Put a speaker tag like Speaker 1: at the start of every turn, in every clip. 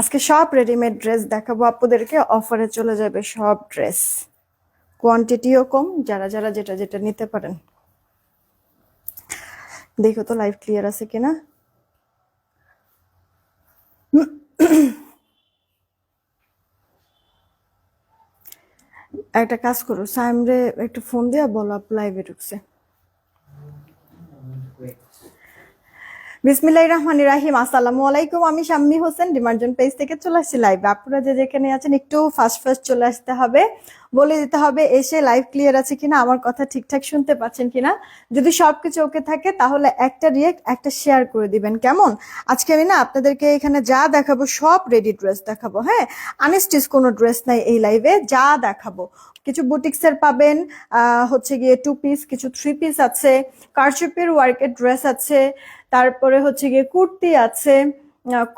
Speaker 1: আজকে সব readymade dress দেখাবো আপনাদেরকে, অফারে চলে যাবে সব ড্রেস, কোয়ান্টিটিও কম, যারা যারা যেটা যেটা নিতে পারেন। দেখো তো লাইভ ক্লিয়ার আছে কিনা। একটা কাজ করো, সাইমরে একটু ফোন দিয়া বলো আপু লাইভে ঢুকছে। বিসমিল্লাহির রহমানির রহিম। আসসালামু আলাইকুম, আমি শাম্মী হোসেন ডিমার্জন পেজ থেকে চলে আসছি লাইভে। আপনারা যে যেখানে আছেন একটু ফার্স্ট ফার্স্ট চলে আসতে হবে, বলে দিতে হবে এসে লাইভ ক্লিয়ার আছে কিনা, আমার কথা ঠিকঠাক শুনতে পাচ্ছেন কিনা। যদি সবকিছু ওকে থাকে তাহলে একটা রিয়েক্ট একটা শেয়ার করে দিবেন, কেমন? আজকে আমি না আপনাদেরকে এখানে যা দেখাবো সব রেডি ড্রেস দেখাবো, হ্যাঁ, আনস্টিচ কোনো ড্রেস নাই এই লাইভে। যা দেখাবো কিছু বুটিক্সের পাবেন, হচ্ছে গিয়ে 2 পিস, কিছু 3 পিস আছে, কারচুপির ওয়ার্কের ড্রেস আছে, তারপরে হচ্ছে গিয়ে কুর্তি আছে,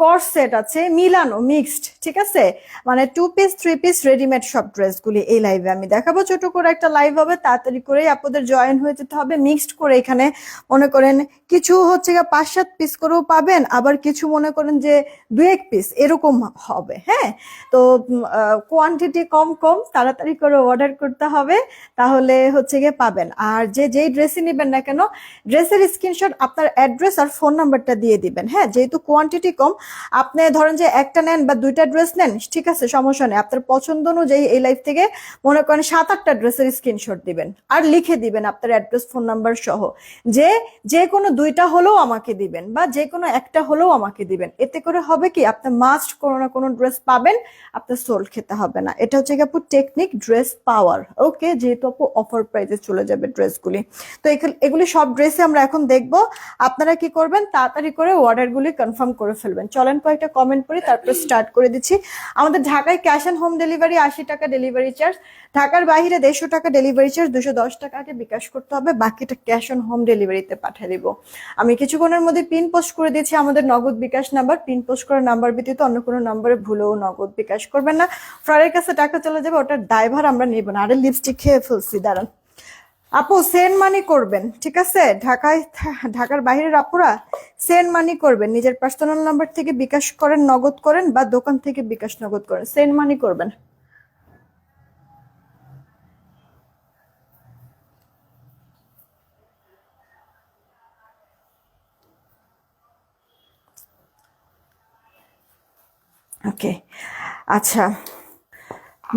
Speaker 1: কর্সেট আছে, মিলানো মিক্সড, ঠিক আছে। মানে 2 পিস 3 পিস রেডিমেড সব ড্রেসগুলি এই লাইভে আমি দেখাবো। ছোট করে একটা লাইভ হবে, তাড়াতাড়ি করেই আপনাদের জয়েন হয়ে যেতে হবে। মিক্সড করে এখানে মনে করেন কিছু হচ্ছে গিয়ে 5-7 পিস করেও পাবেন, আবার কিছু মনে করেন যে 2-1 পিস এরকম হবে, হ্যাঁ। তো কোয়ান্টিটি কম কম, তাড়াতাড়ি করে অর্ডার করতে হবে, তাহলে হচ্ছে গিয়ে পাবেন। আর যেই ড্রেসই নেবেন না কেন, ড্রেসের স্ক্রিনশট আপনার অ্যাড্রেস আর ফোন নাম্বারটা দিয়ে দিবেন, হ্যাঁ। যেহেতু কোয়ান্টিটি কম, আপনি ধরেন যে একটা নেন বা 2টা ড্রেস নেন, ঠিক আছে, সমস্যা নেই। আপনার পছন্দ অনুযায়ী এই লাইফ থেকে মনে করেন 7-8টা ড্রেসের স্ক্রিনশট দিবেন, আর লিখে দিবেন আপনার অ্যাড্রেস ফোন নাম্বার সহ, যে যে কোনো 2টা হলেও আমাকে দিবেন বা যে কোনো একটা হলেও আমাকে দিবেন। এতে করে হবে কি, আপনি মাস্ট কোনো না কোনো ড্রেস পাবেন, আপনার সোল্ড খেতে হবে না। এটা হচ্ছে আপু টেকনিক ড্রেস পাওয়ার, ওকে। যেহেতু আপু অফার প্রাইসে চলে যাবে ড্রেসগুলি, তো এগুলি সব ড্রেসে আমরা এখন দেখবো। আপনারা কি করবেন, তাড়াতাড়ি করে অর্ডারগুলি কনফার্ম করে ফেলবেন। চলেন কয়েকটা কমেন্ট করি, তারপর স্টার্ট করে দিচ্ছি। আমাদের ঢাকায় ক্যাশ অন হোম ডেলিভারি 80 টাকা ডেলিভারি চার্জ, ঢাকার বাইরে 150 টাকা ডেলিভারি চার্জ, 210 টাকা আগে বিকাশ করতে হবে, বাকিটা ক্যাশ অন হোম ডেলিভারিতে পাঠিয়ে দিব। আমি কিছুক্ষণের মধ্যে পিন পোস্ট করে দিচ্ছি আমাদের নগদ বিকাশ নাম্বার। পিন পোস্ট করার নাম্বার ব্যতীত অন্য কোনো নাম্বারে ভুলেও নগদ বিকাশ করবেন না, ফ্রারের কাছে টাকা চলে যাবে, ওটার দায়ভার আমরা নিব না। আরে লিপস্টিক খেয়ে ফেলছি, দাঁড়ান। আপু সেন্ড মানি করবেন, ঠিক আছে। ঢাকার বাইরের আপুরা সেন্ড মানি করবেন, নিজের পার্সোনাল নাম্বার থেকে বিকাশ করেন, নগদ করেন, বা দোকান থেকে বিকাশ নগদ করেন, সেন্ড মানি করবেন। ওকে, আচ্ছা।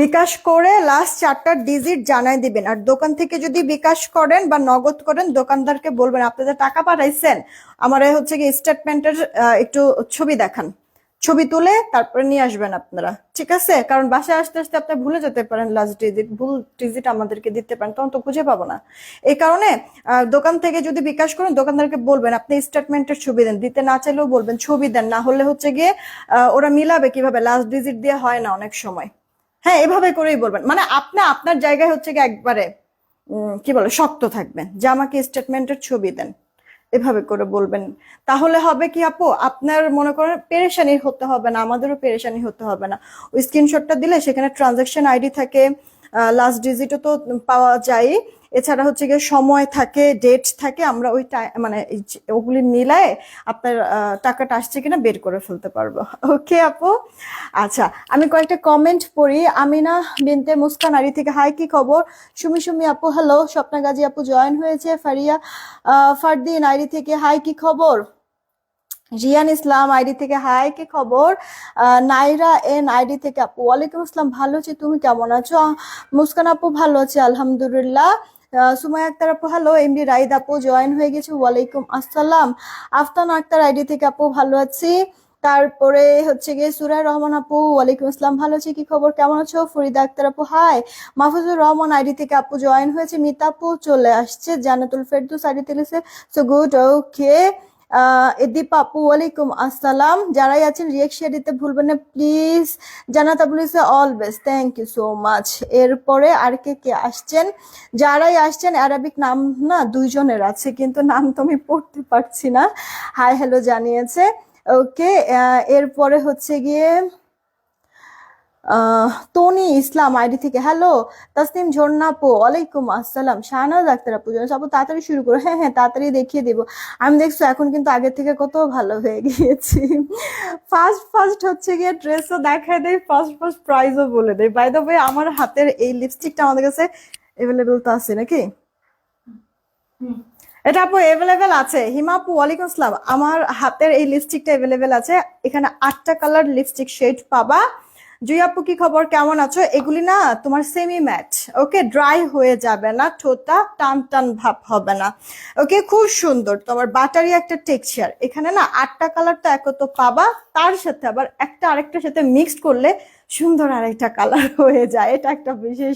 Speaker 1: বিকাশ করে লাস্ট 4টা ডিজিট জানাই দিবেন। আর দোকান থেকে যদি বিকাশ করেন বা নগদ করেন, দোকানদারকে বলবেন আপনি যে টাকা পাঠাইছেন, আমার হচ্ছে কি স্টেটমেন্টের একটু ছবি দেখান, ছবি তুলে তারপরে নিয়ে আসবেন আপনারা, ঠিক আছে। কারণ বাসায় আসতে আসতে আপনি ভুলে যেতে পারেন, লাস্ট ডিজিট ভুল ডিজিট আমাদেরকে দিতে পারেন, তখন তো খুঁজে পাবো না। এই কারণে দোকান থেকে যদি বিকাশ করেন, দোকানদারকে বলবেন আপনি স্টেটমেন্টের ছবি দেন, দিতে না চাইলেও বলবেন ছবি দেন, না হলে হচ্ছে গিয়ে ওরা মিলাবে কিভাবে, লাস্ট ডিজিট দিয়ে হয় না অনেক সময়। হ্যাঁ, এভাবে করেই বলবেন, মানে আপনি আপনার জায়গায় হচ্ছে গিয়ে একবারে কি বলে শক্ত থাকবেন, যে আমাকে স্টেটমেন্টের ছবি দেন, এভাবে করে বলবেন। তাহলে হবে কি আপু, আপনার মনে করেন পেরেশানি হতে হবে না, আমাদেরও পেরেশানি হতে হবে না। ওই স্ক্রিনশটটা দিলে সেখানে ট্রানজাকশন আইডি থাকে, লাস্ট ডিজিটও তো পাওয়া যায়, এছাড়া হচ্ছে গিয়ে সময় থাকে, ডেট থাকে, আমরা ওই মানে ওগুলি মিলায় আপনার টাকাটা আসছে কিনা বের করে ফেলতে পারবো, ওকে আপু। আচ্ছা, আমি কয়েকটা কমেন্ট পড়ি। আমিনা বিনতে মুস্কান আরি থেকে, হাই কি খবর। সুমি সুমি আপু হ্যালো, স্বপ্না গাজী আপু জয়েন হয়েছে। ফারিয়া ফারদিন আইডি থেকে, হাই কি খবর। রিয়ান ইসলাম আইডি থেকে, হাই কি খবর। নাইরা এন আইডি থেকে, আপু ওয়ালাইকুম আসসালাম, ভালো আছি, তুমি কেমন আছো। মুস্কান আপু ভালো আছে আলহামদুলিল্লাহ। সুমাইয়া আক্তার আপু হ্যালো। এমডি রাইদ আপু জয়েন হয়ে গেছে, ওয়ালাইকুম আসসালাম। আফতান আক্তার আইডি থেকে, আপু ভালো আছি। তারপরে হচ্ছে গিয়ে সুরাই রহমান আপু, ওয়ালাইকুম আসসালাম, ভালো আছি, কি খবর, কেমন আছো। ফরিদা আক্তার আপু হাই। মাহফুজুর রহমান আইডি থেকে আপু জয়েন হয়েছে। মিতা আপু চলে আসছে। জান্নাতুল ফেরদৌস আইডি থেকে, সো গুড, ওকে। দীপা আপু ওয়ালাইকুম আসসালাম। যারাই আছেন রিয়েক্ট শেয়ার দিতে ভুলবেন না প্লিজ। জান্নাত আপু লিখছে all best, thank you so much. এরপরে আর কে কে আসছেন, যারাই আসছেন অ্যারাবিক নাম না 2 জনের আছে, কিন্তু নাম তো আমি পড়তে পারছি না, হাই হ্যালো জানিয়েছে, ওকে। এরপরে হচ্ছে গিয়ে তনি ইসলাম আইডি থেকে হ্যালো। তাসনিম ঝর্ণা আপু ওয়ালাইকুম আসসালাম। শাহনাজ আক্তার আপু জানাস আপু তাড়াতাড়ি শুরু করো। হ্যাঁ হ্যাঁ তাড়াতাড়ি দেখিয়ে দিব। আমি দেখছো এখন কিন্তু আগের থেকে কত ভালো হয়ে গিয়েছি। ফার্স্ট ফার্স্ট হচ্ছে গিয়ে ড্রেসও দেখায় দেয়, ফার্স্ট ফার্স্ট প্রাইজও বলে দেয়। বাই দ্য ওয়ে আমার হাতের এই লিপস্টিকটা আমাদের কাছে এভেলেবেল তো আছে নাকি? এটা আপু এভেলেবেল আছে। হিমা আপু ওয়ালাইকুম আসসালাম। আমার হাতের এই লিপস্টিকটা এভেলেবেল আছে। এখানে 8টা কালার লিপস্টিক শেড পাবা। জুই আপু কি খবর, কেমন আছো? এগুলি না তোমার সেমি ম্যাট, ওকে, ড্রাই হয়ে যাবে না, ঠোঁটটা টান টান ভাব হবে না, ওকে, খুব সুন্দর তোমার বাটারি একটা টেক্সচার। এখানে না 8টা কালার তো একত পাবা, তার সাথে আবার একটা আরেকটার সাথে মিক্সড করলে সুন্দর আরেকটা কালার হয়ে যায়। এটা একটা বিশেষ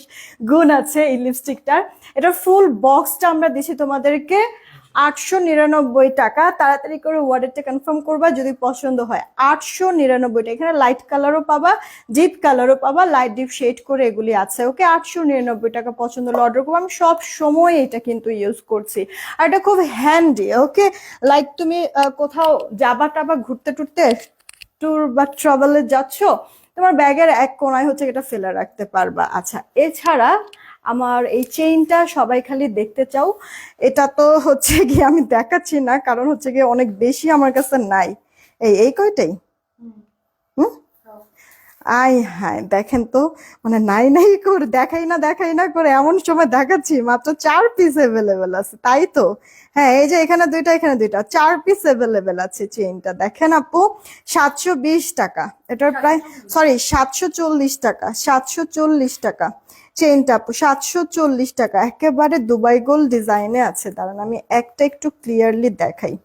Speaker 1: গুণ আছে এই লিপস্টিকটার। এটা ফুল বক্সটা আমরা দিছি তোমাদেরকে 899 টাকা। তাড়াতাড়ি করে ওয়ার্ডারটা কনফার্ম করবা যদি পছন্দ হয়। 899 টাকা। এখানে লাইট কালারও পাবা, ডিপ কালারও পাবা, লাইট ডিপ শেড করে এগুলি আছে, ওকে। 899 টাকা। পছন্দ হলে অর্ডার করবো। আমি সব সময় এটা কিন্তু ইউজ করছি, আর এটা খুব হ্যান্ডি, ওকে। লাইক তুমি কোথাও যাবা টাবা ঘুরতে টুরতে, ট্যুর বা ট্রাভেলে যাচ্ছ, তোমার ব্যাগের এক কোনায় হচ্ছে এটা ফেলে রাখতে পারবা। আচ্ছা, এছাড়া আমার এই চেইনটা সবাই খালি দেখতে চাও, এটা তো হচ্ছে গিয়ে আমি দেখাচ্ছি না, কারণ হচ্ছে গিয়ে অনেক বেশি আমার কাছে নাই। এই কয়টাই। হুম। আই হ্যাঁ দেখেন তো, মানে নাই নাই করে দেখাই না করে এমন সময় দেখাচ্ছি মাত্র 4 পিস এভেলেবেল আছে, তাই তো। হ্যাঁ এই যে এখানে দুইটা, এখানে দুইটা, 4 পিস এভেলেবেল আছে। চেইনটা দেখেন আপু, 720 টাকা। এটার প্রায়, সরি, 740 টাকা, 740 টাকা। চেইনটা আপু 740 টাকা, একেবারে দুবাই গোল্ড ডিজাইনে আছে। দাঁড়ান আমি একটা একটু ক্লিয়ারলি দেখাই।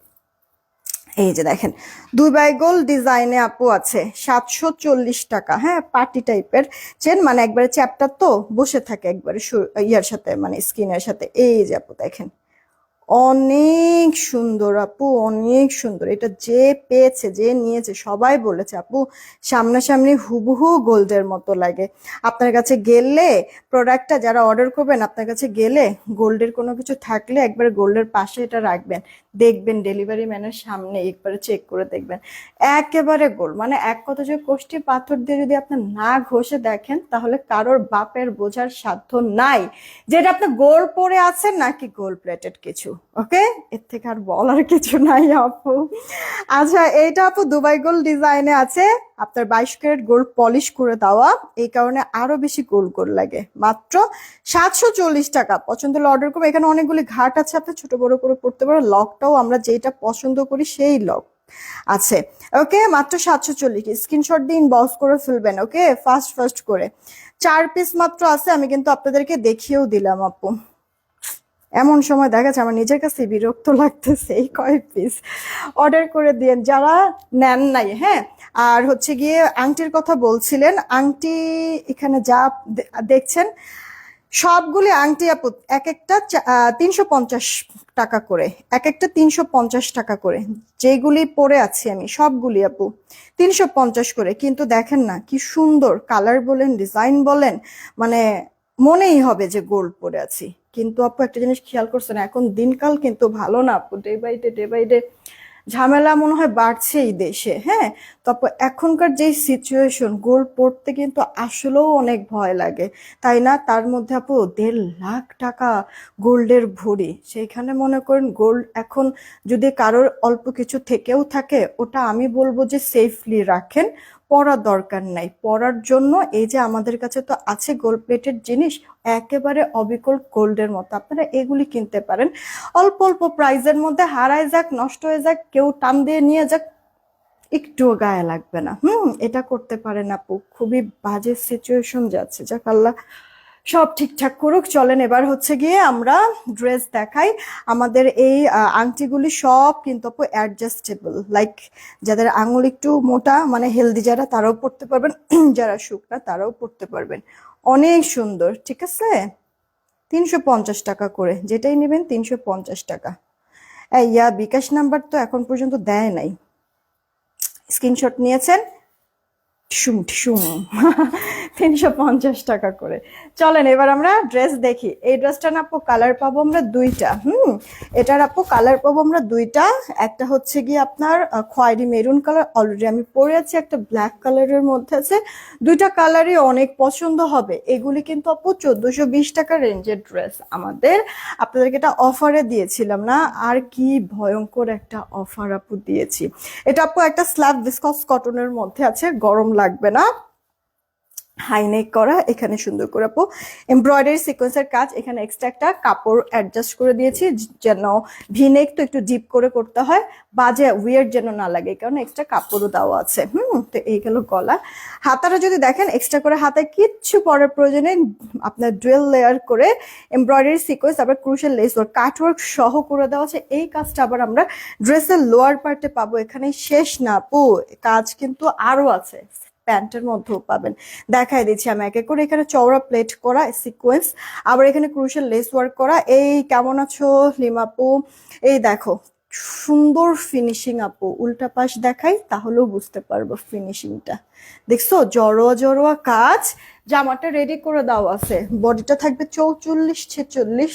Speaker 1: এই যে দেখেন, দুবাই গোল্ড ডিজাইনে আপু আছে, 740 টাকা। হ্যাঁ, পার্টি টাইপের চেন, মানে একবারে চ্যাপ্টার তো বসে থাকে একবারে ইয়ার সাথে, মানে স্কিনের সাথে। এই যে আপু দেখেন, অনেক সুন্দর আপু, অনেক সুন্দর। এটা যে পেয়েছে, যে নিয়েছে, সবাই বলেছে আপু সামনাসামনি হুবহু গোল্ডের মতো লাগে। আপনার কাছে গেলে, প্রোডাক্টটা যারা অর্ডার করবেন, আপনার কাছে গেলে গোল্ডের কোনো কিছু থাকলে একবার গোল্ডের পাশে এটা রাখবেন, দেখবেন ডেলিভারি ম্যানের সামনে একবারে চেক করে দেখবেন একেবারে গোল্ড। মানে এক কথা, যে কোষ্টি পাথর দিয়ে যদি আপনি না ঘষে দেখেন, তাহলে কারোর বাপের বোঝার সাধ্য নাই যেটা আপনি গোল্ড পরে আছেন নাকি গোল্ড প্লেটেড কিছু, ওকে। এর থেকে আর বলার কিছু নাই আপু। আচ্ছা, এইটা আপু দুবাই গোল্ড ডিজাইনে আছে, আপনার 22 ক্যারেট গোল্ড পলিশ করে দেওয়া, এই কারণে আরো বেশি গোল্ড গোল্ড লাগে। মাত্র 740 টাকা। পছন্দ হলে অর্ডার করবো। এখানে অনেকগুলি ঘাট আছে, আপনি ছোট বড় করে পড়তে পারো। লকটাও আমরা যেটা পছন্দ করি সেই লক আছে, ওকে। মাত্র 740। স্ক্রিনশট দিয়ে ইনবক্স করে ফেলবেন, ওকে, ফার্স্ট ফার্স্ট করে। 4 পিস মাত্র আছে, আমি কিন্তু আপনাদেরকে দেখিয়েও দিলাম আপু। এমন সময় দেখা যাচ্ছে আমার নিজের কাছে বিরক্ত লাগতেছে, এই কয়েক পিস অর্ডার করে দিয়েন যারা নেন নাই। হ্যাঁ, আর হচ্ছে গিয়ে আংটির কথা বলছিলেন, আংটি এখানে যা দেখছেন সবগুলি আংটি আপু এক একটা 350 টাকা করে, এক একটা 350 টাকা করে। যেগুলি পরে আছি আমি সবগুলি আপু 350 করে। কিন্তু দেখেন না কি সুন্দর কালার বলেন, ডিজাইন বলেন, মানে মনেই হবে যে গোল্ড পরে আছি। কিন্তু আপু একটা জিনিস খেয়াল করছেন, এখন দিনকাল কিন্তু ভালো না আপু, ডে বাই ডে ঝামেলা মনে হয় বাড়ছে এই দেশে। হ্যাঁ, তারপর এখনকার যে সিচুয়েশন, গোল্ড পড়তে কিন্তু আসলেও অনেক ভয় লাগে, তাই না? তার মধ্যে আপু 1.5 লাখ টাকা গোল্ডের ভরি, সেইখানে মনে করেন গোল্ড এখন যদি কারোর অল্প কিছু থেকেও থাকে, ওটা আমি বলবো যে সেফলি রাখেন, পড়ার দরকার নাই। পড়ার জন্য এই যে আমাদের কাছে তো আছে গোল্ড প্লেটেড জিনিস, একেবারে অবিকল গোল্ডের মতো, আপনারা এগুলি কিনতে পারেন। অল্প অল্প প্রাইজের মধ্যে, হারায় যাক, নষ্ট হয়ে যাক, কেউ টান দিয়ে নিয়ে যাক, একটুও গায়ে লাগবে না। এটা করতে পারেন আপু। খুবই বাজে সিচুয়েশন যাচ্ছে, যাক আল্লাহ সব ঠিকঠাক করুক। চলেন এবার হচ্ছে গিয়ে আমরা ড্রেস দেখাই। আমাদের এই আংটিগুলি সব কিন্তু আপু অ্যাডজাস্টেবল, লাইক যাদের আঙুল একটু মোটা, মানে হেলদি যারা, তারাও পড়তে পারবেন, যারা শুকনা তারাও পড়তে পারবেন। অনেক সুন্দর, ঠিক আছে। 350 টাকা করে, যেটাই নেবেন 350 টাকা। ইয়া বিকাশ নাম্বার তো এখন পর্যন্ত দেয় নাই। স্ক্রিনশট নিয়েছেন? টিসুম টিসুম 350 টাকা করে। চলেন এবার আমরা ড্রেস দেখি। এই ড্রেসটা না আপু কালার পাবো আমরা দুইটা। এটার আপু কালার পাবো আমরা দুইটা। একটা হচ্ছে গিয়ে আপনার খয়েরি মেরুন কালার, অলরেডি আমি পরে আছি, একটা ব্ল্যাক কালারের মধ্যে আছে। দুইটা কালারই অনেক পছন্দ হবে। এগুলি কিন্তু আপু 1420 টাকা রেঞ্জের ড্রেস আমাদের। আপনাদেরকে এটা অফারে দিয়েছিলাম না, আর কি ভয়ঙ্কর একটা অফার আপু দিয়েছি। এটা আপু একটা স্ল্যাব ভিসকস কটনের মধ্যে আছে, গরম লাগবে না। হাইনেক করা, এখানে সুন্দর করে আপু এমব্রয়ডারি সিকোয়েন্সের কাজ, এখানে এক্সট্রা একটা কাপড় অ্যাডজাস্ট করে দিয়েছি যেন ভিনেক তো একটু ডিপ করে করতে হয়, বাজে উইয়ার্ড যেন না লাগে, কারণ এক্সট্রা কাপড়ও দেওয়া আছে। তো এই গেল গলা। হাতাটা যদি দেখেন এক্সট্রা করে হাতায় কিচ্ছু পরার প্রয়োজনে আপনার ডুয়েল লেয়ার করে এমব্রয়ডারি সিকোয়েন্স, আবার ক্রুশাল লেস ওয়ার্ক কাটওয়ার্ক সহ করে দেওয়া আছে। এই কাজটা আবার আমরা ড্রেসের লোয়ার পার্টে পাবো। এখানে শেষ না আপু, কাজ কিন্তু আরো আছে, প্যান্টের মধ্যেও পাবেন। দেখাই দিচ্ছি আমি একে করে। এখানে চওড়া প্লেট করা সিকোয়েন্স, আবার এখানে ক্রুশাল লেস ওয়ার্ক করা। এই কেমন আছো লিমাপু? এই দেখো সুন্দর ফিনিশিং আপু, উল্টা পাশ দেখাই তাহলেও বুঝতে পারবো ফিনিশিংটা। দেখছো জড়োয়া জড়োয়া কাজ। জামাটা রেডি করে দেওয়া আছে, বডিটা থাকবে 44-46,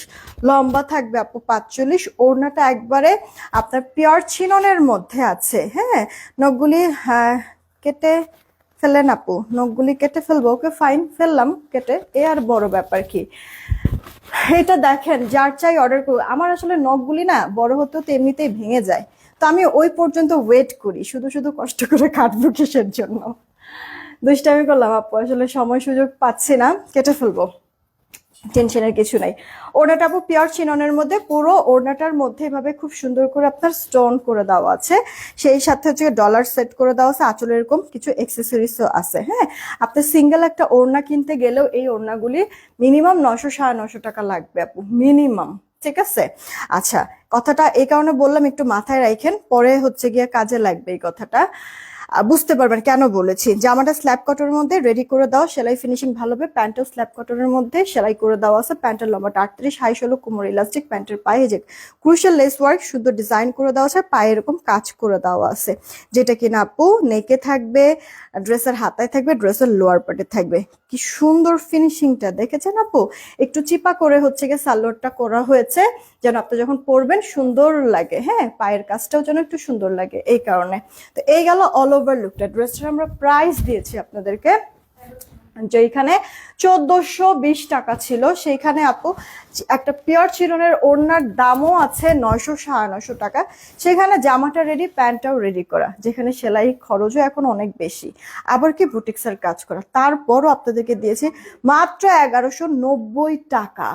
Speaker 1: লম্বা থাকবে আপু 45, ওড়নাটা একবারে আপনার পিওর চিননের মধ্যে আছে। হ্যাঁ, নখগুলি কেটে ফেলেন আপু, নখগুলি কেটে ফেলবো। ওকে ফাইন, ফেললাম কেটে, এ আর বড় ব্যাপার কি। এটা দেখেন যার চাই অর্ডার করবো। আমার আসলে নখগুলি না বড় হতে হতে এমনিতেই ভেঙে যায়, তো আমি ওই পর্যন্ত ওয়েট করি, শুধু শুধু কষ্ট করে কাটবো কিসের জন্য। দুষ্টামি করলাম আপু, আসলে সময় সুযোগ পাচ্ছি না, কেটে ফেলবো, টেনশনের কিছু নাই। ওড়নাটা আপু পিওর চিননের মধ্যে, পুরো ওড়নাটার মধ্যে এভাবে খুব সুন্দর করে আপনার স্টোন করে দেওয়া আছে, সেই সাথে হচ্ছে ডলার সেট করে দেওয়া আছে, আঁচলে এরকম কিছু অ্যাক্সেসরিজও আছে। হ্যাঁ, আপনার সিঙ্গেল একটা ওড়না কিনতে গেলেও এই ওড়নাগুলি মিনিমাম 900-950 টাকা লাগবে আপু, মিনিমাম। ঠিক আছে, আচ্ছা কথাটা এই কারণে বললাম, একটু মাথায় রাখেন, পরে হচ্ছে গিয়ে কাজে লাগবে এই কথাটা, বুঝতে পারবেন কেন বলেছি। জামাটা স্ল্যাব কটনের মধ্যে রেডি করে দাও, সেলাই ফিনিশিং ভালো হবে। প্যান্টও স্ল্যাব কটনের মধ্যে সেলাই করে দেওয়া আছে। প্যান্টের লম্বাটা 38, হাই 16, কোমর ইলাস্টিক। প্যান্টের পায়ে যে ক্রুশাল লেস ওয়ার্ক সুন্দর ডিজাইন করে দেওয়া আছে, পায়ে এরকম কাজ করে দেওয়া আছে, যেটা কিনা আপু নেকে থাকবে, ড্রেসের হাতায় থাকবে, ড্রেসের লোয়ার পার্টে থাকবে। কি সুন্দর ফিনিশিংটা দেখেছেন আপু? একটু চিপা করে হচ্ছে গিয়ে সালোয়ারটা করা হয়েছে, যেন আপনি যখন পরবেন সুন্দর লাগে। হ্যাঁ, পায়ের কাজটাও যেন একটু সুন্দর লাগে, এই কারণে। তো এই গেল অল ওভার লুকটা। ড্রেসটার আমরা প্রাইস দিয়েছি আপনাদেরকে, যেখানে 1420 টাকা ছিল, সেইখানে আপু একটা পিওর চিননের ওড়নার দামও আছে 900-950 টাকা। সেখানে জামাটা রেডি, প্যান্টটাও রেডি করা, যেখানে সেলাই খরচও এখন অনেক বেশি, আবার কি বুটিক্সের কাজ করা, তারপরও আপনাদেরকে দিয়েছি মাত্র 1190 টাকা।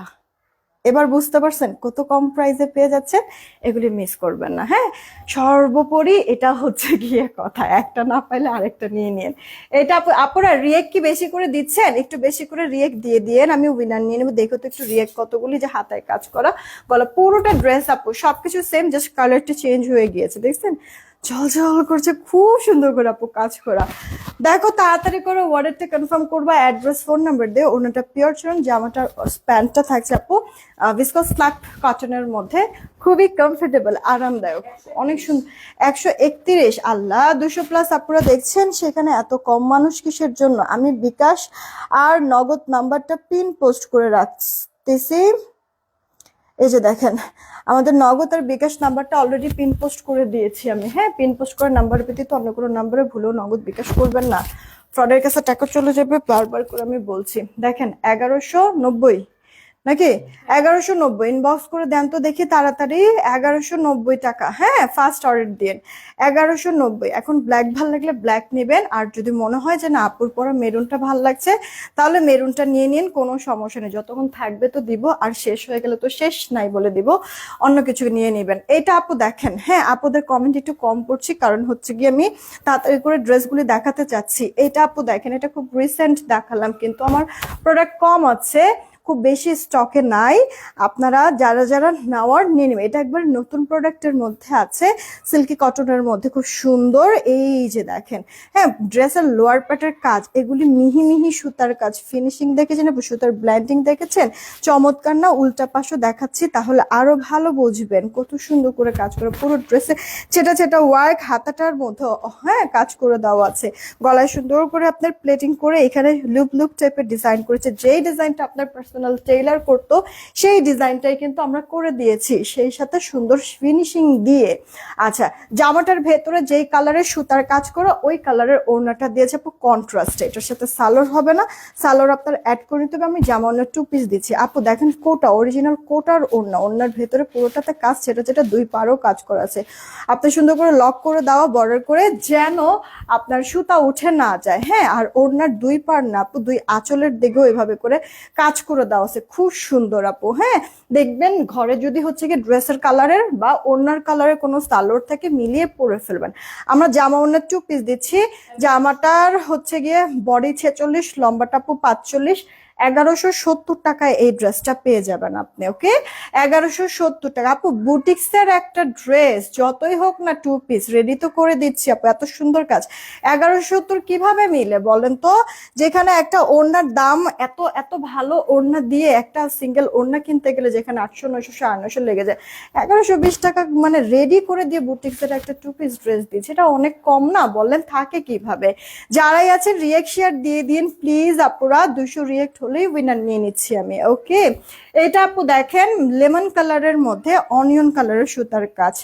Speaker 1: এবার বুঝতে পারছেন কত কম প্রাইসে পেয়ে যাচ্ছেন, এগুলি মিস করবেন না। হ্যাঁ, সর্বোপরি এটা হচ্ছে গিয়ে কথা, একটা না পাইলে আরেকটা নিয়ে নিন। এটা আপনারা রিয়েক্ট কি বেশি করে দিচ্ছেন? একটু বেশি করে রিয়েক্ট দিয়ে দিয়েন, আমি উইনার নিয়ে নেবো। দেখো তো একটু রিয়েক্ট কতগুলি, যে হাতায় কাজ করা বলো, পুরোটা ড্রেস আপু সবকিছু সেম, জাস্ট কালারটা চেঞ্জ হয়ে গিয়েছে, দেখছেন ঝলঝল করছে, খুব সুন্দর করে আপু কাজ করা। দেখো তাড়াতাড়ি করে ওয়ার্ডারটা কনফার্ম করবা, অ্যাড্রেস ফোন নাম্বার দিয়ে। ওনাটা পিওর চিনন, জামাটার প্যান্টটা থাকছে আপু ভিসকস স্ল্যাব কটনের মধ্যে, খুবই কমফোর্টেবল, আরামদায়ক, অনেক সুন্দর। 131, আল্লাহ 200+ আপুরা দেখছেন, সেখানে এত কম মানুষ কিসের জন্য? আমি বিকাশ আর নগদ নাম্বারটা পিন পোস্ট করে রাখতেছি। এই যে দেখেন আমাদের নগদ আর বিকাশ নাম্বারটা অলরেডি পিন পোস্ট করে দিয়েছি আমি। হ্যাঁ, পিন পোস্ট করার নাম্বার ব্যতীত অন্য কোনো নাম্বারে ভুলেও নগদ বিকাশ করবেন না, ফ্রডের কাছে টাকা চলে যাবে, বারবার করে আমি বলছি। দেখেন 1190 নাকি 1190, ইনবক্স করে দেন তো দেখি তাড়াতাড়ি। 1190 টাকা, হ্যাঁ ফার্স্ট অর্ডার দিন 1190। এখন ব্ল্যাক ভাল লাগলে ব্ল্যাক নেবেন, আর যদি মনে হয় যে না আপুর পরা মেরুনটা ভাল লাগছে, তাহলে মেরুনটা নিয়ে নিন, কোনো সমস্যা নেই, যতক্ষণ থাকবে তো দিব, আর শেষ হয়ে গেলে তো শেষ নাই বলে দিব, অন্য কিছু নিয়ে নেবেন। এটা আপু দেখেন, হ্যাঁ আপুদের কমেন্ট একটু কম পড়ছি, কারণ হচ্ছে কি আমি তাড়াতাড়ি করে ড্রেসগুলি দেখাতে চাচ্ছি। এটা আপু দেখেন, এটা খুব রিসেন্ট দেখালাম, কিন্তু আমার প্রোডাক্ট কম আছে, খুব বেশি স্টকে নাই, আপনারা যারা যারা নেওয়ার নিয়ে নেবেন। এটা একবার নতুন প্রোডাক্টের মধ্যে আছে, সিল্কি কটনের মধ্যে, খুব সুন্দর। এই যে দেখেন, হ্যাঁ ড্রেসের লোয়ার পার্টের কাজ, এগুলি মিহি মিহি সুতার কাজ, ফিনিশিং দেখেছেন, সুতার ব্ল্যান্ডিং দেখেছেন, চমৎকার না? উল্টা পাশও দেখাচ্ছি তাহলে আরো ভালো বুঝবেন কত সুন্দর করে কাজ করে। পুরো ড্রেসে ছেটা ছেটা ওয়ার্ক, হাতাটার মধ্যে হ্যাঁ কাজ করে দেওয়া আছে, গলায় সুন্দর করে আপনার প্লেটিং করে এখানে লুপ লুপ টাইপের ডিজাইন করেছে। যেই ডিজাইনটা আপনার পার্সোনাল টেইলার করতো সেই ডিজাইনটাই কিন্তু আমরা করে দিয়েছি, সেই সাথে সুন্দর ফিনিশিং দিয়ে। আচ্ছা, জামাটার ভেতরে যেই কালারের সুতার কাজ করে ওই কালারের ওড়নাটা দিয়েছে আপু কন্ট্রাস্ট, এটার সাথে সালোয়ার হবে না, সালোয়ার আপনার অ্যাড করে নিতে হবে। আমি জামা ওড়নার 2 পিস দিচ্ছি আপু, দেখেন কোটা, অরিজিনাল কোটার ওড়না, ওড়নার ভেতরে পুরোটাতে কাজ, সেটা যেটা 2 পারও কাজ করা আছে। আপনি সুন্দর করে লক করে দেওয়া, বর্ডার করে, যেন আপনার সুতা উঠে না যায়। হ্যাঁ, আর ওড়নার 2 পার না আপু, 2 আঁচলের দিকেও এভাবে করে কাজ করে দেওয়া আছে, খুব সুন্দর আপু। হ্যাঁ, দেখবেন ঘরে যদি হচ্ছে কি ড্রেসের কালারের বা ওড়নার কালারের কোনো সালোয়ার থেকে মিলিয়ে পরে ফেলবেন। আমরা জামা ওড়নার 2 পিস দিচ্ছি, জামাটার হচ্ছে গিয়ে বডি 46, লম্বাটা আপু 45, 1170 টাকায় এই ড্রেসটা পেয়ে যাবেন আপনি। ওকে, 1170 টাকা আপু। বুটিক্সের একটা ড্রেস যতই হোক না 2 পিস রেডি তো করে দিচ্ছি আপু, এত সুন্দর কাজ, 1170 কিভাবে মিলে বলেন তো? যেখানে একটা ওড়নার দাম এত এত ভালো ওড়না দিয়ে একটা সিঙ্গেল ওড়না কিনতে গেলে যেখানে 800 900 950 লেগে যায়, 1120 টাকা মানে রেডি করে দিয়ে বুটিক্সের একটা 2 পিস ড্রেস দিচ্ছে, এটা অনেক কম না বলেন? থাকে কিভাবে? যারাই আছেন রিয়েক্ট শেয়ার দিয়ে দিন প্লিজ আপুরা, 200 রিয়েক্ট হলেই উইনার নিয়ে নিচ্ছি আমি। ওকে, এটা আপু দেখেন লেমন কালারের মধ্যে অনিয়ন কালারের সুতার কাজ,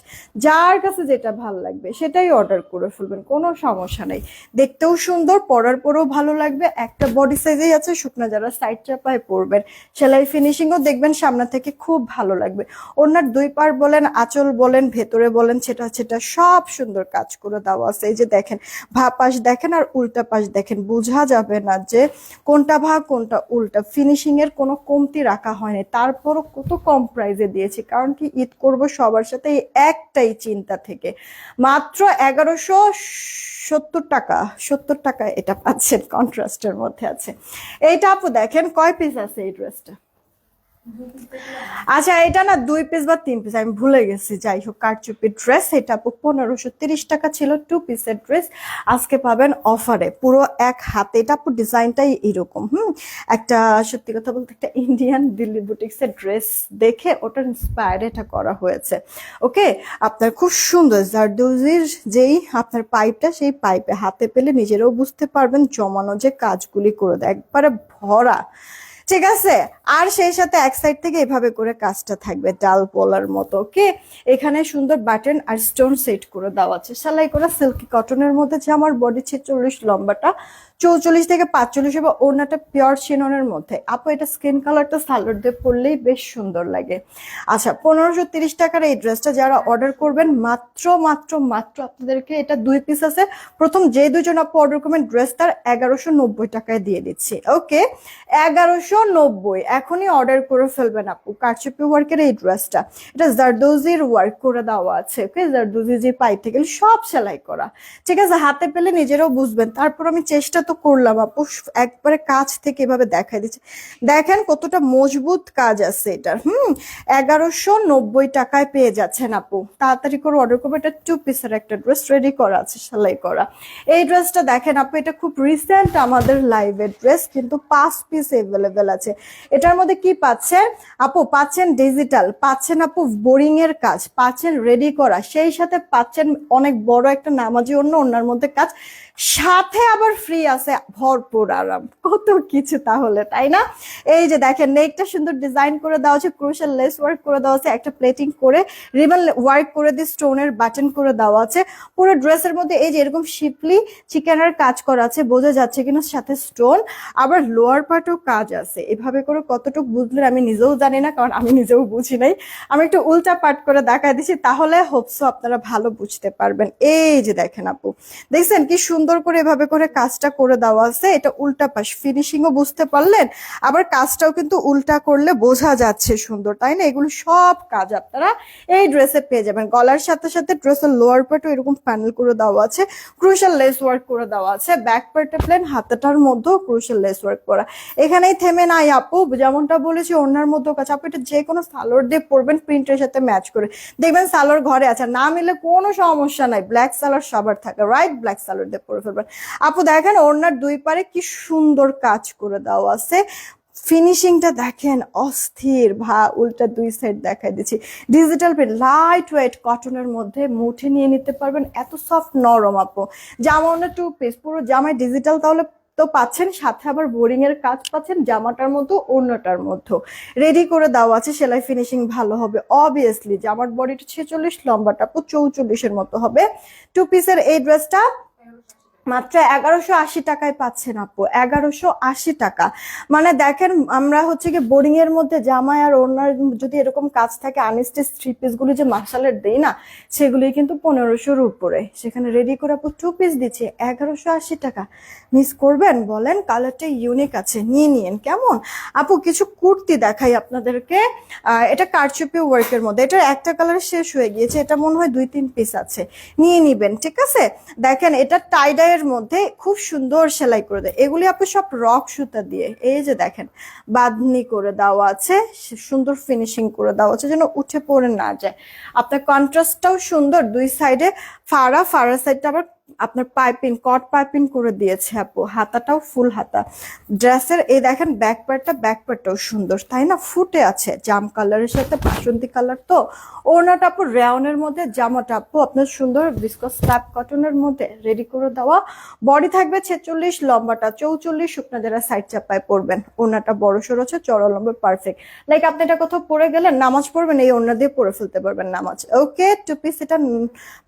Speaker 1: যার কাছে যেটা ভালো লাগবে সেটাই অর্ডার করে ফেলবেন, কোনো সমস্যা নেই। দেখতেও সুন্দর, পরার পরেও ভালো লাগবে, একটা বডি সাইজেই আছে, শুকনা যারা সাইড চাপায় পরবেন, সেলাই ফিনিশিংও দেখবেন সামনে থেকে খুব ভালো লাগবে। ওনার 2 পার বলেন, আঁচল বলেন, ভেতরে বলেন, সেটা সেটা সব সুন্দর কাজ করে দেওয়া আছে। এই যে দেখেন, পাশ দেখেন আর উল্টা পাশ দেখেন, বোঝা যাবে না যে কোনটা ভাগ কোনটা উল্টা, ফিনিশিং এর কোনো কমতি রাখা হয়নি, তারপরও কত কম প্রাইসে দিয়েছি, কারণ কি ঈদ করব সবার সাথে, একটাই চিন্তা থেকে। মাত্র 1170 টাকা, 70 টাকা এটা পাচ্ছেন, কন্ট্রাস্টের মধ্যে আছে। এইটা আপু দেখেন কয় পিস আছে এই ড্রেসটা? আচ্ছা, এটা না 2 পিস বা 3 পিস, আমি ভুলে গেছি। যাই হোক, কারচুপি ড্রেস, এটা আপু 1530 টাকা ছিল 2 পিসের ড্রেস, আজকে পাবেন অফারে পুরো এক হাতে। এটা আপু ডিজাইনটাই এরকম, একটা সত্যি কথা বলতে একটা ইন্ডিয়ান দিল্লি বুটিক্সের ড্রেস দেখে ওটা ইন্সপায়ার্ড এটা করা হয়েছে। ওকে, আপনার খুব সুন্দর জারদৌজির যেই আপনার পাইপটা, সেই পাইপে হাতে পেলে নিজেরাও বুঝতে পারবেন জমানো যে কাজগুলি করে দেয়, একবারে ভরা, ঠিক আছে। আর সেই সাথে এক সাইড থেকে এভাবে করে কাজটা থাকবে ডাল পোলার মতো। ওকে, এখানে সুন্দর বাটন আর স্টোন সেট করে দেওয়া আছে, সেলাই করা সিল্কি কটনের মধ্যে, যে আমার বডি 46, লম্বাটা 44 থেকে 45 এবং ওড়নাটা পিওর চিননের মধ্যে। আপু এটা স্কিন কালারটা সালোয়ার দিয়ে পরলেই বেশ সুন্দর লাগে। আচ্ছা, 1530 টাকার এই ড্রেসটা যারা অর্ডার করবেন, মাত্র মাত্র মাত্র আপনাদেরকে, এটা 2 পিস আছে, প্রথম যে 2জন আপু অর্ডার করবেন ড্রেস তার 1190 টাকায় দিয়ে দিচ্ছি। ওকে, 1190 এখনই অর্ডার করে ফেলবেন আপু। কারচুপি ওয়ার্কের এই ড্রেসটা, এটা জারদৌজির ওয়ার্ক করে দেওয়া আছে। ওকে, জারদৌজি যে পাই থেকে সব সেলাই করা, ঠিক আছে, হাতে পেলে নিজেরাও বুঝবেন। তারপর আমি চেষ্টা তো করলাম আপু, একবারে কাছ থেকে এভাবে দেখাই দিচ্ছি, দেখেন কতটা মজবুত কাজ আছে এটার। 1190 টাকায় পেয়ে যাচ্ছেন আপু, তাড়াতাড়ি করে অর্ডার করবো। এটা 2 পিসের একটা ড্রেস রেডি করা আছে, সেলাই করা। এই ড্রেসটা দেখেন আপু, এটা খুব রিসেন্ট আমাদের লাইভের ড্রেস, কিন্তু 5 পিস এভেলেবেল আছে। এটার মধ্যে কি পাচ্ছেন আপু? পাচ্ছেন ডিজিটাল, পাচ্ছেন আপু বোরিং এর কাজ, পাচ্ছেন রেডি করা, সেই সাথে পাচ্ছেন অনেক বড় একটা নামাজি ওড়নার মধ্যে কাজ, সাথে আবার ফ্রি আছে ভরপুর আরাম, কত কিছু তাহলে, তাই না? এই যে দেখেন নেকটা সুন্দর ডিজাইন করে দেওয়া আছে, ক্রুশাল লেস ওয়ার্ক করে দেওয়া আছে, একটা প্লেটিং করে রিবন ওয়ার্ক করে দিয়ে স্টোনের বাটন করে দেওয়া আছে। পুরো ড্রেসের মধ্যে এই যে এরকম শিপলি চিকেনের কাজ করা আছে, বোঝা যাচ্ছে কিনা, সাথে স্টোন, আবার লোয়ার পার্টও কাজ আছে। এভাবে করে কতটুকু বুঝলেন আমি নিজেও জানি না, কারণ আমি নিজেও বুঝি নাই। আমি একটু উল্টা পার্ট করে দেখাই দিচ্ছি, তাহলে হোপসো আপনারা ভালো বুঝতে পারবেন। এই যে দেখেন আপু, দেখছেন কি সুন্দর করে এভাবে করে কাজটা করে করে দেওয়া আছে, এটা উল্টা পাশ, ফিনিশিংও বুঝতে পারলেন, আবার কাজটাও কিন্তু উল্টা করলে বোঝা যাচ্ছে সুন্দর, তাই না? এগুলো সব কাজ আপনারা এই ড্রেসে পেয়ে যাবেন। গলার সাথে সাথে ড্রেসের লোয়ার পার্টও এরকম প্যানেল করে দেওয়া আছে, ক্রুশাল লেস ওয়ার্ক করে দেওয়া আছে, ব্যাক পার্টে প্লেন, হাতাটার মধ্যেও ক্রুশাল লেস ওয়ার্ক করা। এখানেই থেমে নাই আপু, যেমনটা বলেছি ওড়নার মধ্যেও কাজ। আপু এটা যে কোনো সালোয়ার দিয়ে পরবেন প্রিন্টের সাথে ম্যাচ করে, দেখবেন সালোয়ার ঘরে আছে, না মিলে কোনো সমস্যা নাই, ব্ল্যাক সালোয়ার সবার থাকে, রাইট? ব্ল্যাক সালোয়ার দিয়ে পরে ফেলবেন। আপু দেখেন ওড়নার দুই পারে কি সুন্দর কাজ করে দেওয়া আছে, ফিনিশিংটা দেখেন অস্থির। উল্টা দুই সাইড দেখাই দিচ্ছি, ডিজিটাল প্রিন্ট, লাইট ওয়েট কটনের মধ্যে মুঠে নিয়ে নিতে পারবেন, এত সফট নরম আপু। জামা ওড়না 2 পিস, পুরো জামায় ডিজিটাল তাহলে তো পাচ্ছেন, সাথে আবার বোরিং এর কাজ পাচ্ছেন, জামাটার মতো ওড়নাটার মধ্যে রেডি করে দেওয়া আছে। সেলাই ফিনিশিং ভালো হবে অবভিয়াসলি। জামার বডিটা 46, লম্বাটা আপু 44-এর মতো হবে। 2 পিসের এই ড্রেসটা মাত্র 1180 টাকায় পাচ্ছেন আপু, 1180 টাকা। মানে দেখেন আমরা হচ্ছে কি বোরিং এর মধ্যে জামায় আর ওড়নার যদি এরকম কাজ থাকে, আনস্টিচ 3 পিস গুলি যে মার্শালের দেই না, সেগুলি কিন্তু 1500-র উপরে, সেখানে রেডি করে আপু 2 পিস দিচ্ছে 1180 টাকা। মিস করবেন বলেন? কালারটা ইউনিক আছে, নিয়ে নিয়েন। কেমন আপু? কিছু কুর্তি দেখাই আপনাদেরকে, এটা কারচুপি ওয়ার্কের মধ্যে, এটা একটা কালার শেষ হয়ে গিয়েছে, এটা মনে হয় 2-3 পিস আছে, নিয়ে নিবেন, ঠিক আছে? দেখেন এটা টাইডাই এর মধ্যে খুব সুন্দর সেলাই করে দেয়, এগুলি আপনি সব রক সুতা দিয়ে, এই যে দেখেন বাঁধনি করে দেওয়া আছে, সুন্দর ফিনিশিং করে দেওয়া আছে যেন উঠে পড়ে না যায়। আপনার কন্ট্রাস্টটাও সুন্দর, দুই সাইডে ফাড়া সাইডটা আবার আপনার পাইপিং, কট পাইপিং করে দিয়েছে আপু, হাতাটাও ফুল হাতা ড্রেসের। এই দেখেন ব্যাক পার্টটাও সুন্দর, তাই না? ফুটে আছে জাম কালারের সাথে বাসন্তী কালার, তো ওড়নাটা আপু রেয়নের মধ্যে, জামাটা আপু আপনার সুন্দর ভিসকস স্ল্যাব কটনের মধ্যে রেডি করে দেওয়া। বডি থাকবে 46, লম্বাটা 44, শুকনা যারা সাইড চাপায় পরবেন। ওড়নাটা বড় সড়ো আছে, চড়া লম্বা পারফেক্ট, লাইক আপনি এটা কোথাও পরে গেলেন নামাজ পড়বেন, এই ওড়না দিয়ে পরে ফেলতে পারবেন নামাজ। ওকে, 2 পিস এটা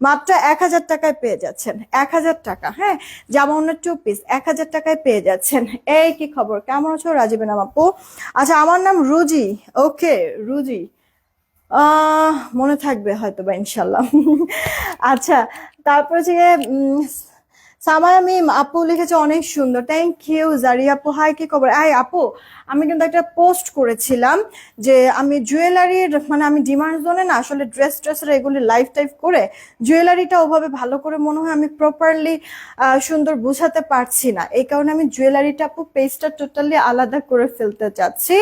Speaker 1: মাত্র 1000 টাকায় পেয়ে যাচ্ছেন, 1000 টাকা। হ্যাঁ, জামা ওড়না 2 পিস 1000 টাকায় পেয়ে যাচ্ছেন। এই কি খবর, কেমন আছো রাজিবেন আপু? আচ্ছা, আমার নাম রুজি। ওকে রুজি, মনে থাকবে হয়তো বা ইনশাল্লাহ। আচ্ছা, তারপরে যে সামায়া মিম আপু লিখেছে অনেক সুন্দর, থ্যাংক ইউ। জারি আপু হাই, কি খবর? আপু আমি কিন্তু একটা পোস্ট করেছিলাম যে আমি জুয়েলারির, মানে আমি ডিমান্ড জোনে না আসলে ড্রেসের এগুলি লাইভ টাইপ করে, জুয়েলারিটা ওভাবে ভালো করে মনে হয় আমি প্রপারলি সুন্দর বুঝাতে পারছি না, এই কারণে আমি জুয়েলারিটা আপু পেজটা টোটালি আলাদা করে ফেলতে চাচ্ছি।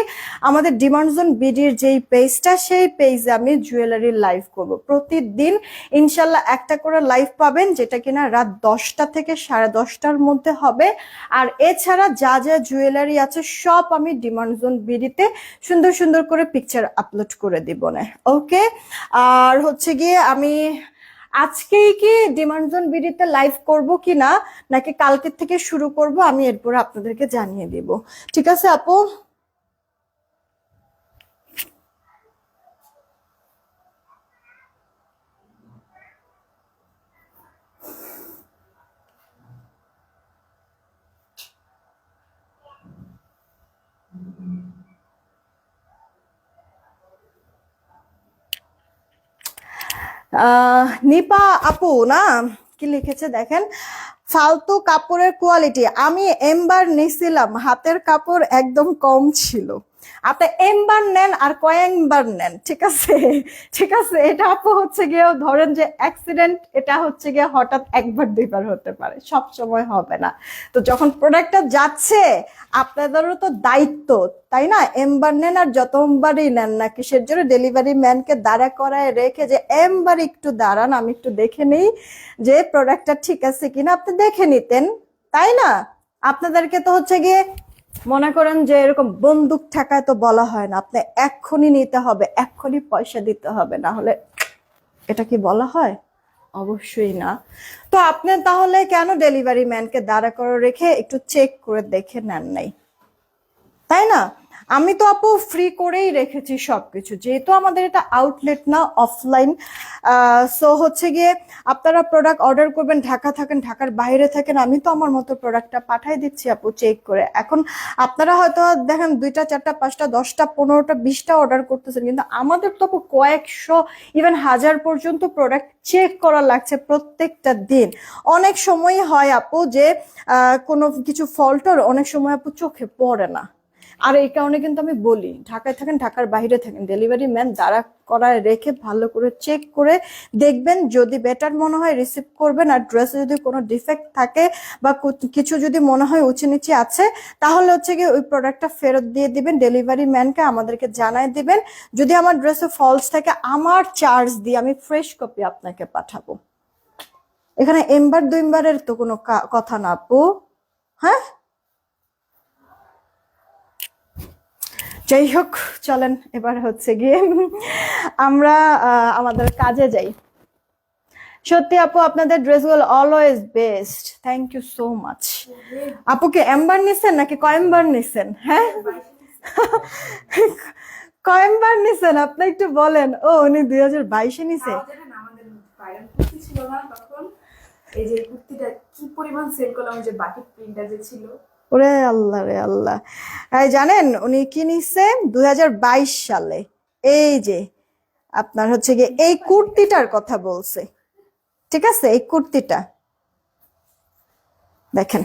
Speaker 1: আমাদের ডিমান্ড জোন বিডির যেই পেজটা, সেই পেজে আমি জুয়েলারি লাইভ করব প্রতিদিন ইনশাল্লাহ, একটা করে লাইভ পাবেন, যেটা কিনা রাত 10টা থেকে 10:30টার মধ্যে হবে। আর এছাড়া যা যা জুয়েলারি আছে সব আমি ডিমান্ড জোন বিডিতে সুন্দর সুন্দর করে পিকচার আপলোড করে দিব না। ওকে, আর হচ্ছে গিয়ে আমি আজকেই কি ডিমান্ড জোন বিডিতে লাইভ করব কি না, নাকি কালকে থেকে শুরু করব, আমি এরপরে আপনাদেরকে জানিয়ে দিব, ঠিক আছে আপু? নিপা আপু না, কি লিখেছে দেখেন, ফালতু কাপড়ের কোয়ালিটি, আমি এমবার নিছিলাম, হাতের কাপড় একদম কম ছিল। আপনি এমবার নেন আর কয়েকবার নেন, ঠিক আছে? ঠিক আছে, এটা আপু হচ্ছে গিয়ে ধরেন যে অ্যাক্সিডেন্ট, এটা হচ্ছে গিয়ে হঠাৎ একবার দুইবার হতে পারে, সব সময় হবে না। তো যখন প্রোডাক্টটা যাচ্ছে, আপনাদেরও তো দায়িত্ব, তাই না? এমবার নেন আর যতবারই নেন না, কিসের জন্য ডেলিভারি ম্যানকে দাঁড়া করায় রেখে যে এমবার একটু দাঁড়ান, আমি একটু দেখে নেই যে প্রোডাক্টটা ঠিক আছে কিনা, আপনি দেখে নিতেন, তাই না? আপনাদেরকে তো হচ্ছে গিয়ে মনে করেন যে এরকম বন্দুক ঠেকায় তো বলা হয় না, আপনি এক্ষুনি নিতে হবে, এক্ষুনি পয়সা দিতে হবে, না হলে এটা কি বলা হয়? অবশ্যই না। তো আপনি তাহলে কেন ডেলিভারি ম্যানকে দাঁড়া করে রেখে একটু চেক করে দেখে নেন নাই, তাই না? আমি তো আপু ফ্রি করেই রেখেছি সবকিছু, যেহেতু আমাদের এটা আউটলেট না, অফলাইন। সো হচ্ছে গিয়ে আপনারা প্রোডাক্ট অর্ডার করবেন, ঢাকা থাকেন, ঢাকার বাইরে থাকেন, আমি তো আমার মতো প্রোডাক্টটা পাঠাই দিচ্ছি আপু চেক করে। এখন আপনারা হয়তো দেখেন 2টা 4টা 5টা 10টা 15টা 20টা অর্ডার করতেছেন, কিন্তু আমাদের তো আপু কয়েকশো, ইভেন হাজার পর্যন্ত প্রোডাক্ট চেক করা লাগছে প্রত্যেকটা দিন। অনেক সময় হয় আপু যে কোনো কিছু ফল্টর অনেক সময় আপু চোখে পড়ে না। আর এই কারণে কিন্তু আমি বলি, ঢাকায় থাকেন, ঢাকার বাইরে থাকেন, ডেলিভারি ম্যান দাঁড়া করায় রেখে ভালো করে চেক করে দেখবেন, যদি বেটার মনে হয় রিসিভ করবেন। আর ড্রেসে যদি কোনো ডিফেক্ট থাকে বা কিছু যদি মনে হয় উঁচু নিচে আছে, তাহলে হচ্ছে গিয়ে ওই প্রোডাক্টটা ফেরত দিয়ে দিবেন, ডেলিভারি ম্যানকে আমাদেরকে জানাই দিবেন। যদি আমার ড্রেসে ফলস থাকে, আমার চার্জ দিয়ে আমি ফ্রেশ কপি আপনাকে পাঠাবো। এখানে এমবার দুইবারের তো কোনো কথা না আপু। হ্যাঁ, যাই হোক, চলেন এবার হচ্ছে গিয়ে আমরা আমাদের কাজে যাই। সত্যি আপু আপনাদের ড্রেসগুলো always best, thank you so much. আপু কি এমবার নিছেন নাকি কয়েমবার নিছেন? হ্যাঁ, কয়েমবার নিছেন আপনি একটু বলেন। ও উনি 2022-এ নিছে।
Speaker 2: ছিল না তখন, এই যে কুর্তিটা কি পরিমাণ সেল করলাম, যে বাটিক প্রিন্টটা যে ছিল।
Speaker 1: ওরে আল্লাহ রে আল্লাহ। হ্যাঁ, জানেন উনি কি নিচ্ছে 2022 সালে? এই যে আপনার হচ্ছে গিয়ে এই কুর্তিটার কথা বলছে, ঠিক আছে? এই কুর্তিটা দেখেন।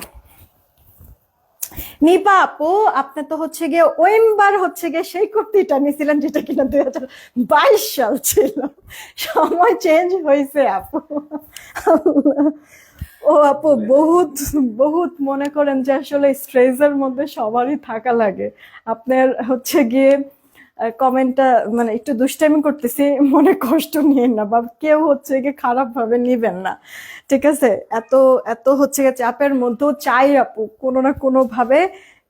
Speaker 1: নিপা আপু, আপনি তো হচ্ছে গিয়ে ওয়েম্বার হচ্ছে গিয়ে সেই কুর্তিটা নিয়েছিলেন যেটা কিনা 2022 সাল ছিল। সময় চেঞ্জ হয়েছে আপু। ও আপু, বহুত বহুত মনে করেন যে আসলে স্ট্রেসের মধ্যে সবারই থাকা লাগে। আপনার হচ্ছে গিয়ে কমেন্টটা মানে একটু দুষ্টামি করতেছি, মনে কষ্ট নিয়েন না, বা কেউ হচ্ছে গিয়ে খারাপ ভাবে নিবেন না, ঠিক আছে? এত এত হচ্ছে গিয়ে চাপের মধ্যেও চাই আপু কোনো না কোনো ভাবে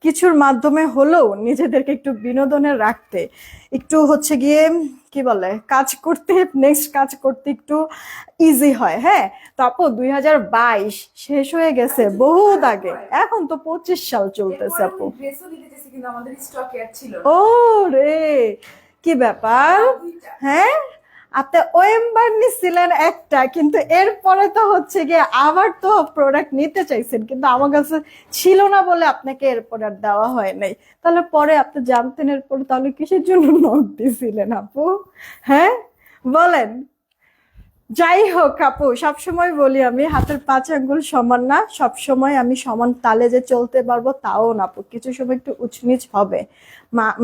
Speaker 1: কিছুর মাধ্যমে হলেও নিজেদেরকে একটু বিনোদনে রাখতে, একটু হচ্ছে গিয়ে কি বলে কাজ করতে, নেক্সট কাজ করতে একটু ইজি হয়। হ্যাঁ, তো আপু 2022 শেষ হয়ে গেছে বহুত আগে, এখন তো 25 সাল চলতেছে আপু।
Speaker 2: ড্রেসও নিতে চাইছি কিন্তু আমাদের স্টক এর ছিল।
Speaker 1: ও রে, কি ব্যাপার? হ্যাঁ, আপনি ওয়েম্বার নিছিলেন একটা, কিন্তু এরপরে তো হচ্ছে গিয়ে আবার তো প্রোডাক্ট নিতে চাইছেন, কিন্তু আমার কাছে ছিল না বলে আপনাকে এরপর আর দেওয়া হয় নাই। তাহলে পরে আপনি জানতেন এরপর, তাহলে কিসের জন্য নক দিছিলেন আপু? হ্যাঁ, বলেন। যাই হোক আপু, সবসময় বলি আমি, হাতের 5 আঙ্গুল সমান না, সবসময় আমি সমান তালে যে চলতে পারবো তাও না আপু, কিছু সময় একটু উঁচনিচ হবে।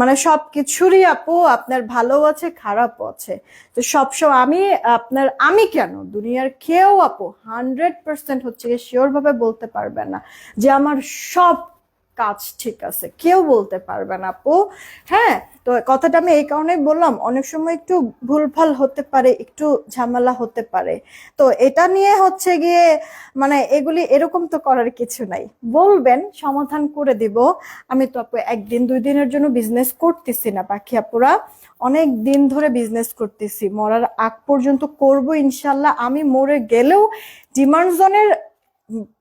Speaker 1: মানে সব কিছুরই আপু আপনার ভালো আছে খারাপও আছে। তো সবসময় আমি কেন, দুনিয়ার কেউ আপু 100% হচ্ছে শিওর ভাবে বলতে পারবে না যে আমার সব কাজ ঠিক আছে, কেউ বলতে পারবে না আপু। হ্যাঁ, তো কথাটা আমি এই কারণেই বললাম, অনেক সময় একটু ভুলভাল হতে পারে, একটু ঝামেলা হতে পারে। তো এটা নিয়ে হচ্ছে গিয়ে মানে এগুলি এরকম তো করার কিছু নাই, বলবেন সমাধান করে দিব। আমি তো আপু 1 দিন 2 দিনের জন্য বিজনেস করতেছি না পাখি আপুরা, অনেক দিন ধরে বিজনেস করতেছি, মরার আগ পর্যন্ত করব ইনশাল্লাহ। আমি মরে গেলেও ডিমান্ড জোনের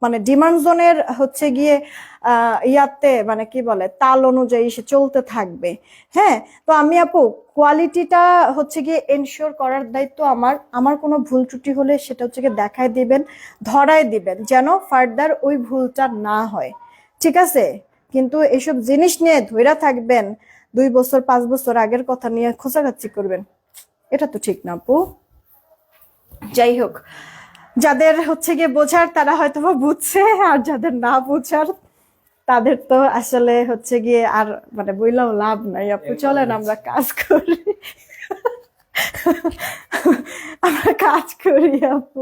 Speaker 1: মানে ডিমান্ড জোনের হচ্ছে গিয়ে ইয়াতে মানে কি বলে তাল অনুযায়ী সে চলতে থাকবে। হ্যাঁ, তো আমি আপু কোয়ালিটিটা হচ্ছে গিয়ে এনশিওর করার দায়িত্ব আমার। আমার কোনো ভুল ত্রুটি হলে সেটা হচ্ছে গিয়ে দেখায় দিবেন, ধরায় দিবেন, যেন ফার্দার ওই ভুলটা না হয়, ঠিক আছে? কিন্তু এসব জিনিস নিয়ে ধইরা থাকবেন, 2 বছর 5 বছর আগের কথা নিয়ে খোঁচাখাচ্ছি করবেন, এটা তো ঠিক না আপু। যাই হোক, যাদের হচ্ছে গিয়ে বোঝার তারা হয়তো বা বুঝছে, আর যাদের না বোঝার তাদের তো আসলে হচ্ছে গিয়ে আর মানে বইলাও লাভ নাই আপু। চলেন আমরা কাজ করি, আমরা কাজ করি আপু।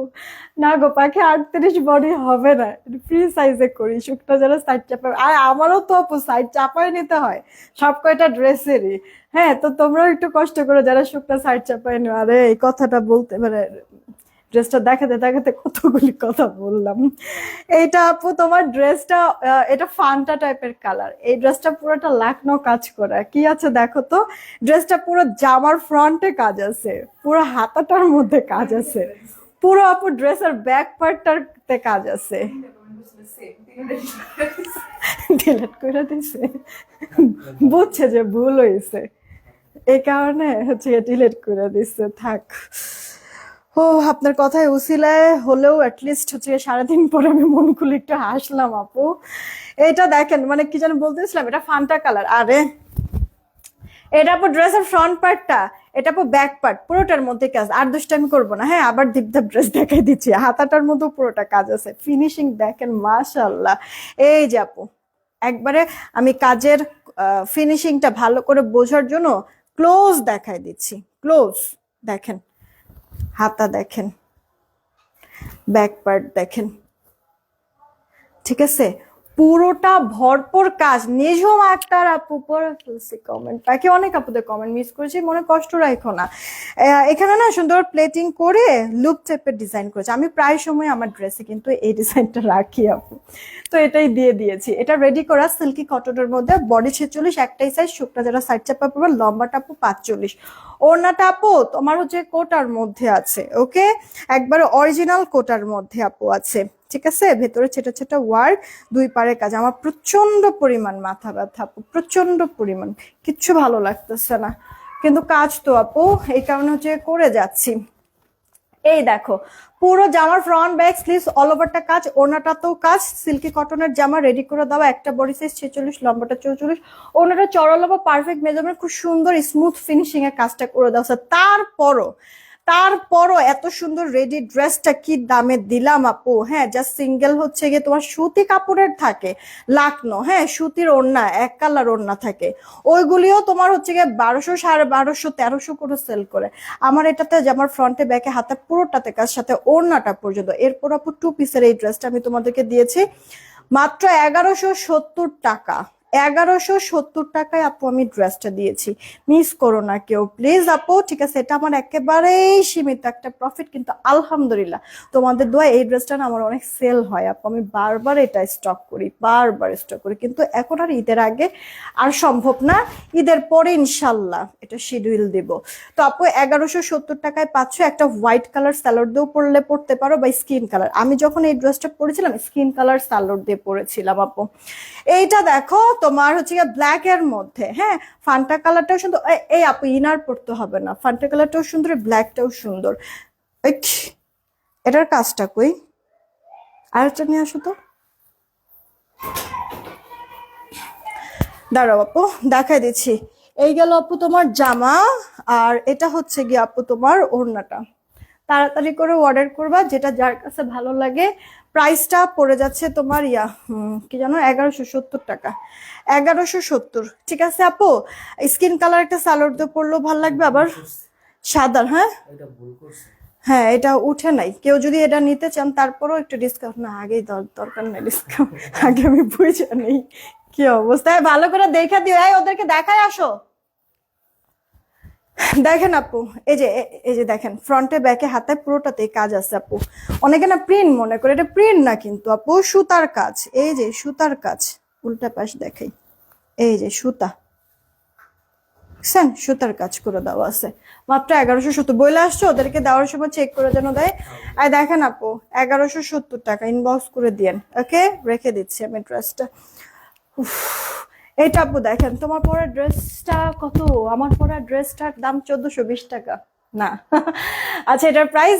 Speaker 1: না গো পাখি, 38 বডি হবে না, ফ্রি সাইজে করি, শুকটা যারা সাইড চাপায়। আর আমারও তো আপু সাইড চাপায় নিতে হয় সব কয়টা ড্রেসেরই। হ্যাঁ, তো তোমরাও একটু কষ্ট করে যারা শুকটা সাইড চাপায় নিও। আরে এই কথাটা বলতে মানে ড্রেসটা দেখাতে দেখাতে কতগুলি কথা বললাম। এইটা আপু তোমার ড্রেসটা, এটা ফান্টা টাইপের কালার, এই ড্রেসটা পুরোটা লাখনো কাজ করা, কি আছে দেখো তো। ড্রেসটা পুরো জামার ফ্রন্টে কাজ আছে, পুরো হাতাটার মধ্যে কাজ আছে, পুরো আপু ড্রেসের ব্যাক পার্টটাতে কাজ আছে।
Speaker 2: বলছিল সেম তিনটা
Speaker 1: ডিলিট করে দিছে, বুঝছে যে ভুল হয়েছে, এই কারণে হচ্ছে ডিলিট করে দিচ্ছে। থাক, ও আপনার কথায় উসিলায় হলেও অ্যাটলিস্ট হচ্ছে 3.5 পরে আমি মন খুলে একটু হাসলাম আপু। এটা দেখেন মানে কি যেন বলতেছিলাম, এটা ফান্টা কালার। আরে এটা আপু ড্রেসের ফ্রন্ট পার্টটা, এটা আপু ব্যাক পার্ট, পুরোটার মধ্যে কাজ। আর দুষ্টা আমি করবো না, হ্যাঁ আবার দীপধাপ ড্রেস দেখাই দিচ্ছি, হাতাটার মধ্যে পুরোটা কাজ আছে। ফিনিশিং দেখেন মাশাআল্লাহ। এই যে আপু একবারে আমি কাজের ফিনিশিংটা ভালো করে বোঝার জন্য ক্লোজ দেখাই দিচ্ছি, ক্লোজ দেখেন, হাতা দেখেন, ব্যাক পার্ট দেখেন, ঠিক আছে, পুরোটা ভরপুর কাজ। নিঝুম আক্তার আপু পরে ফেলছি কমেন্ট, বাকি অনেক আপুদের কমেন্ট মিস করেছি, মনে কষ্ট রাখো না। এখানে না সুন্দর প্লেটিং করে লুপ টাইপের ডিজাইন করেছে, আমি প্রায় সময় আমার ড্রেসে কিন্তু এই ডিজাইনটা রাখি আপু, তো এটাই দিয়ে দিয়েছি। এটা রেডি করা সিল্কি কটনের মধ্যে, বডি 46, একটাই সাইজ, শুকনা যারা সাইড চাপা পড়বে, লম্বাটা আপু 45, ওড়নাটা আপু তোমার হচ্ছে কোটার মধ্যে আছে, ওকে একবারে অরিজিনাল কোটার মধ্যে আপু আছে, ঠিক আছে, ভেতরে ছোট ছোট ওয়ার্ক, দুই পারে কাজ। আমার প্রচন্ড পরিমাণ মাথা ব্যথা আপু, প্রচন্ড পরিমাণ, কিচ্ছু ভালো লাগতেছে না, কিন্তু কাজ তো আপু এই কারণে হচ্ছে করে যাচ্ছি। এই দেখো পুরো জামার ফ্রন্ট ব্যাক স্লিভস অল ওভারটা কাজ, ওড়নাটাতেও কাজ, সিল্কি কটনের জামা রেডি করে দেওয়া, একটা বডি সাইজ 46, লম্বাটা 44, ওড়নাটা চড়া লম্বা পারফেক্ট মেজারমেন্ট, খুব সুন্দর স্মুথ ফিনিশিং এর কাজটা করে দেওয়া। তারপরও এত সুন্দর রেডি ড্রেসটা কি দামে দিলাম আপু, হ্যাঁ জাস্ট সিঙ্গেল হচ্ছে গিয়ে তোমার সুতি কাপড়ের থাকে লাকনো, হ্যাঁ সুতির ওড়না, এক কালার ওড়না থাকে, ওইগুলিও তোমার হচ্ছে গিয়ে 1200, 1250, 1300 করে সেল করে। আমার এটাতে আমার ফ্রন্টে ব্যাকে হাতে পুরোটাতে কাজ, সাথে ওড়নাটা পর্যন্ত। এরপর আপু 2 পিসের এই ড্রেসটা আমি তোমাদেরকে দিয়েছি মাত্র 1170 টাকা, 1170 টাকায় আপু আমি ড্রেসটা দিয়েছি, মিস করো না কেউ প্লিজ আপু, ঠিক আছে। এটা আমার একেবারেই সীমিত একটা প্রফিট, কিন্তু আলহামদুলিল্লাহ তোমাদের দোয়া এই ড্রেসটা না আমার অনেক সেল হয় আপু, আমি বারবার এটা স্টক করি, বারবার স্টক করি, কিন্তু এখন আর ঈদের আগে আর সম্ভব না, ঈদের পরে ইনশাল্লাহ এটা শিডিউল দিব। তো আপু 1170 টাকায় পাচ্ছ, একটা হোয়াইট কালার স্যালোড দিয়েও পরলে পড়তে পারো, বা স্কিন কালার। আমি যখন এই ড্রেসটা পরেছিলাম স্কিন কালার স্যালোড দিয়ে পরেছিলাম আপু। এইটা দেখো তোমার হচ্ছে ব্ল্যাক এর মধ্যে, হ্যাঁ ফান্টা কালারটাও সুন্দর, এই আপু ইনার পড়তে হবে না, ফান্টা কালারটাও সুন্দর, ব্ল্যাকটাও সুন্দর। এটার কাজটা কই, আরেকটা নিয়ে আসো তো, দাঁড়াও আপু দেখাই দিচ্ছি। এই গেল আপু তোমার জামা, আর এটা হচ্ছে গিয়ে আপু তোমার ওড়নাটা। তাড়াতাড়ি করে অর্ডার করবা, যেটা যার কাছে ভালো লাগে। প্রাইসটা পড়ে যাচ্ছে তোমার কি জানো 1170 টাকা, 1170, ঠিক আছে আপু। স্কিন কালার একটা সালোয়ার দিয়ে পরলেও ভালো লাগবে, আবার সাদা, হ্যাঁ হ্যাঁ এটা উঠে নাই, কেউ যদি এটা নিতে চান তারপরও একটু ডিসকাউন্ট, না আগেই দরকার নাই ডিসকাউন্ট, আগে আমি বুঝে নেই কি অবস্থায়, ভালো করে দেখা দিও, ওদেরকে দেখায় আসো। দেখেন আপু এই যে দেখেন ফ্রন্টে ব্যাকে হাতে পুরোটাতেই কাজ আছে আপু, অনেকে না প্রিন্ট মনে করে, এটা প্রিন্ট না কিন্তু আপু সুতার কাজ, এই যে সুতার কাজ, উল্টা পাশ দেখাই, এই যে সুতা, সুতার কাজ করে দেওয়া আছে, মাত্র 1170। বলে আসছো ওদেরকে দেওয়ার সময় চেক করে যেন দেয়। আর দেখেন আপু 1170 টাকা, ইনবক্স করে দিয়েন, ওকে রেখে দিচ্ছি আমি ড্রেসটা। এইটা আপু দেখেন তোমার পরা ড্রেসটা কত, আমার পরা ড্রেসটার দাম 1420 টাকা না আচ্ছা এটার প্রাইস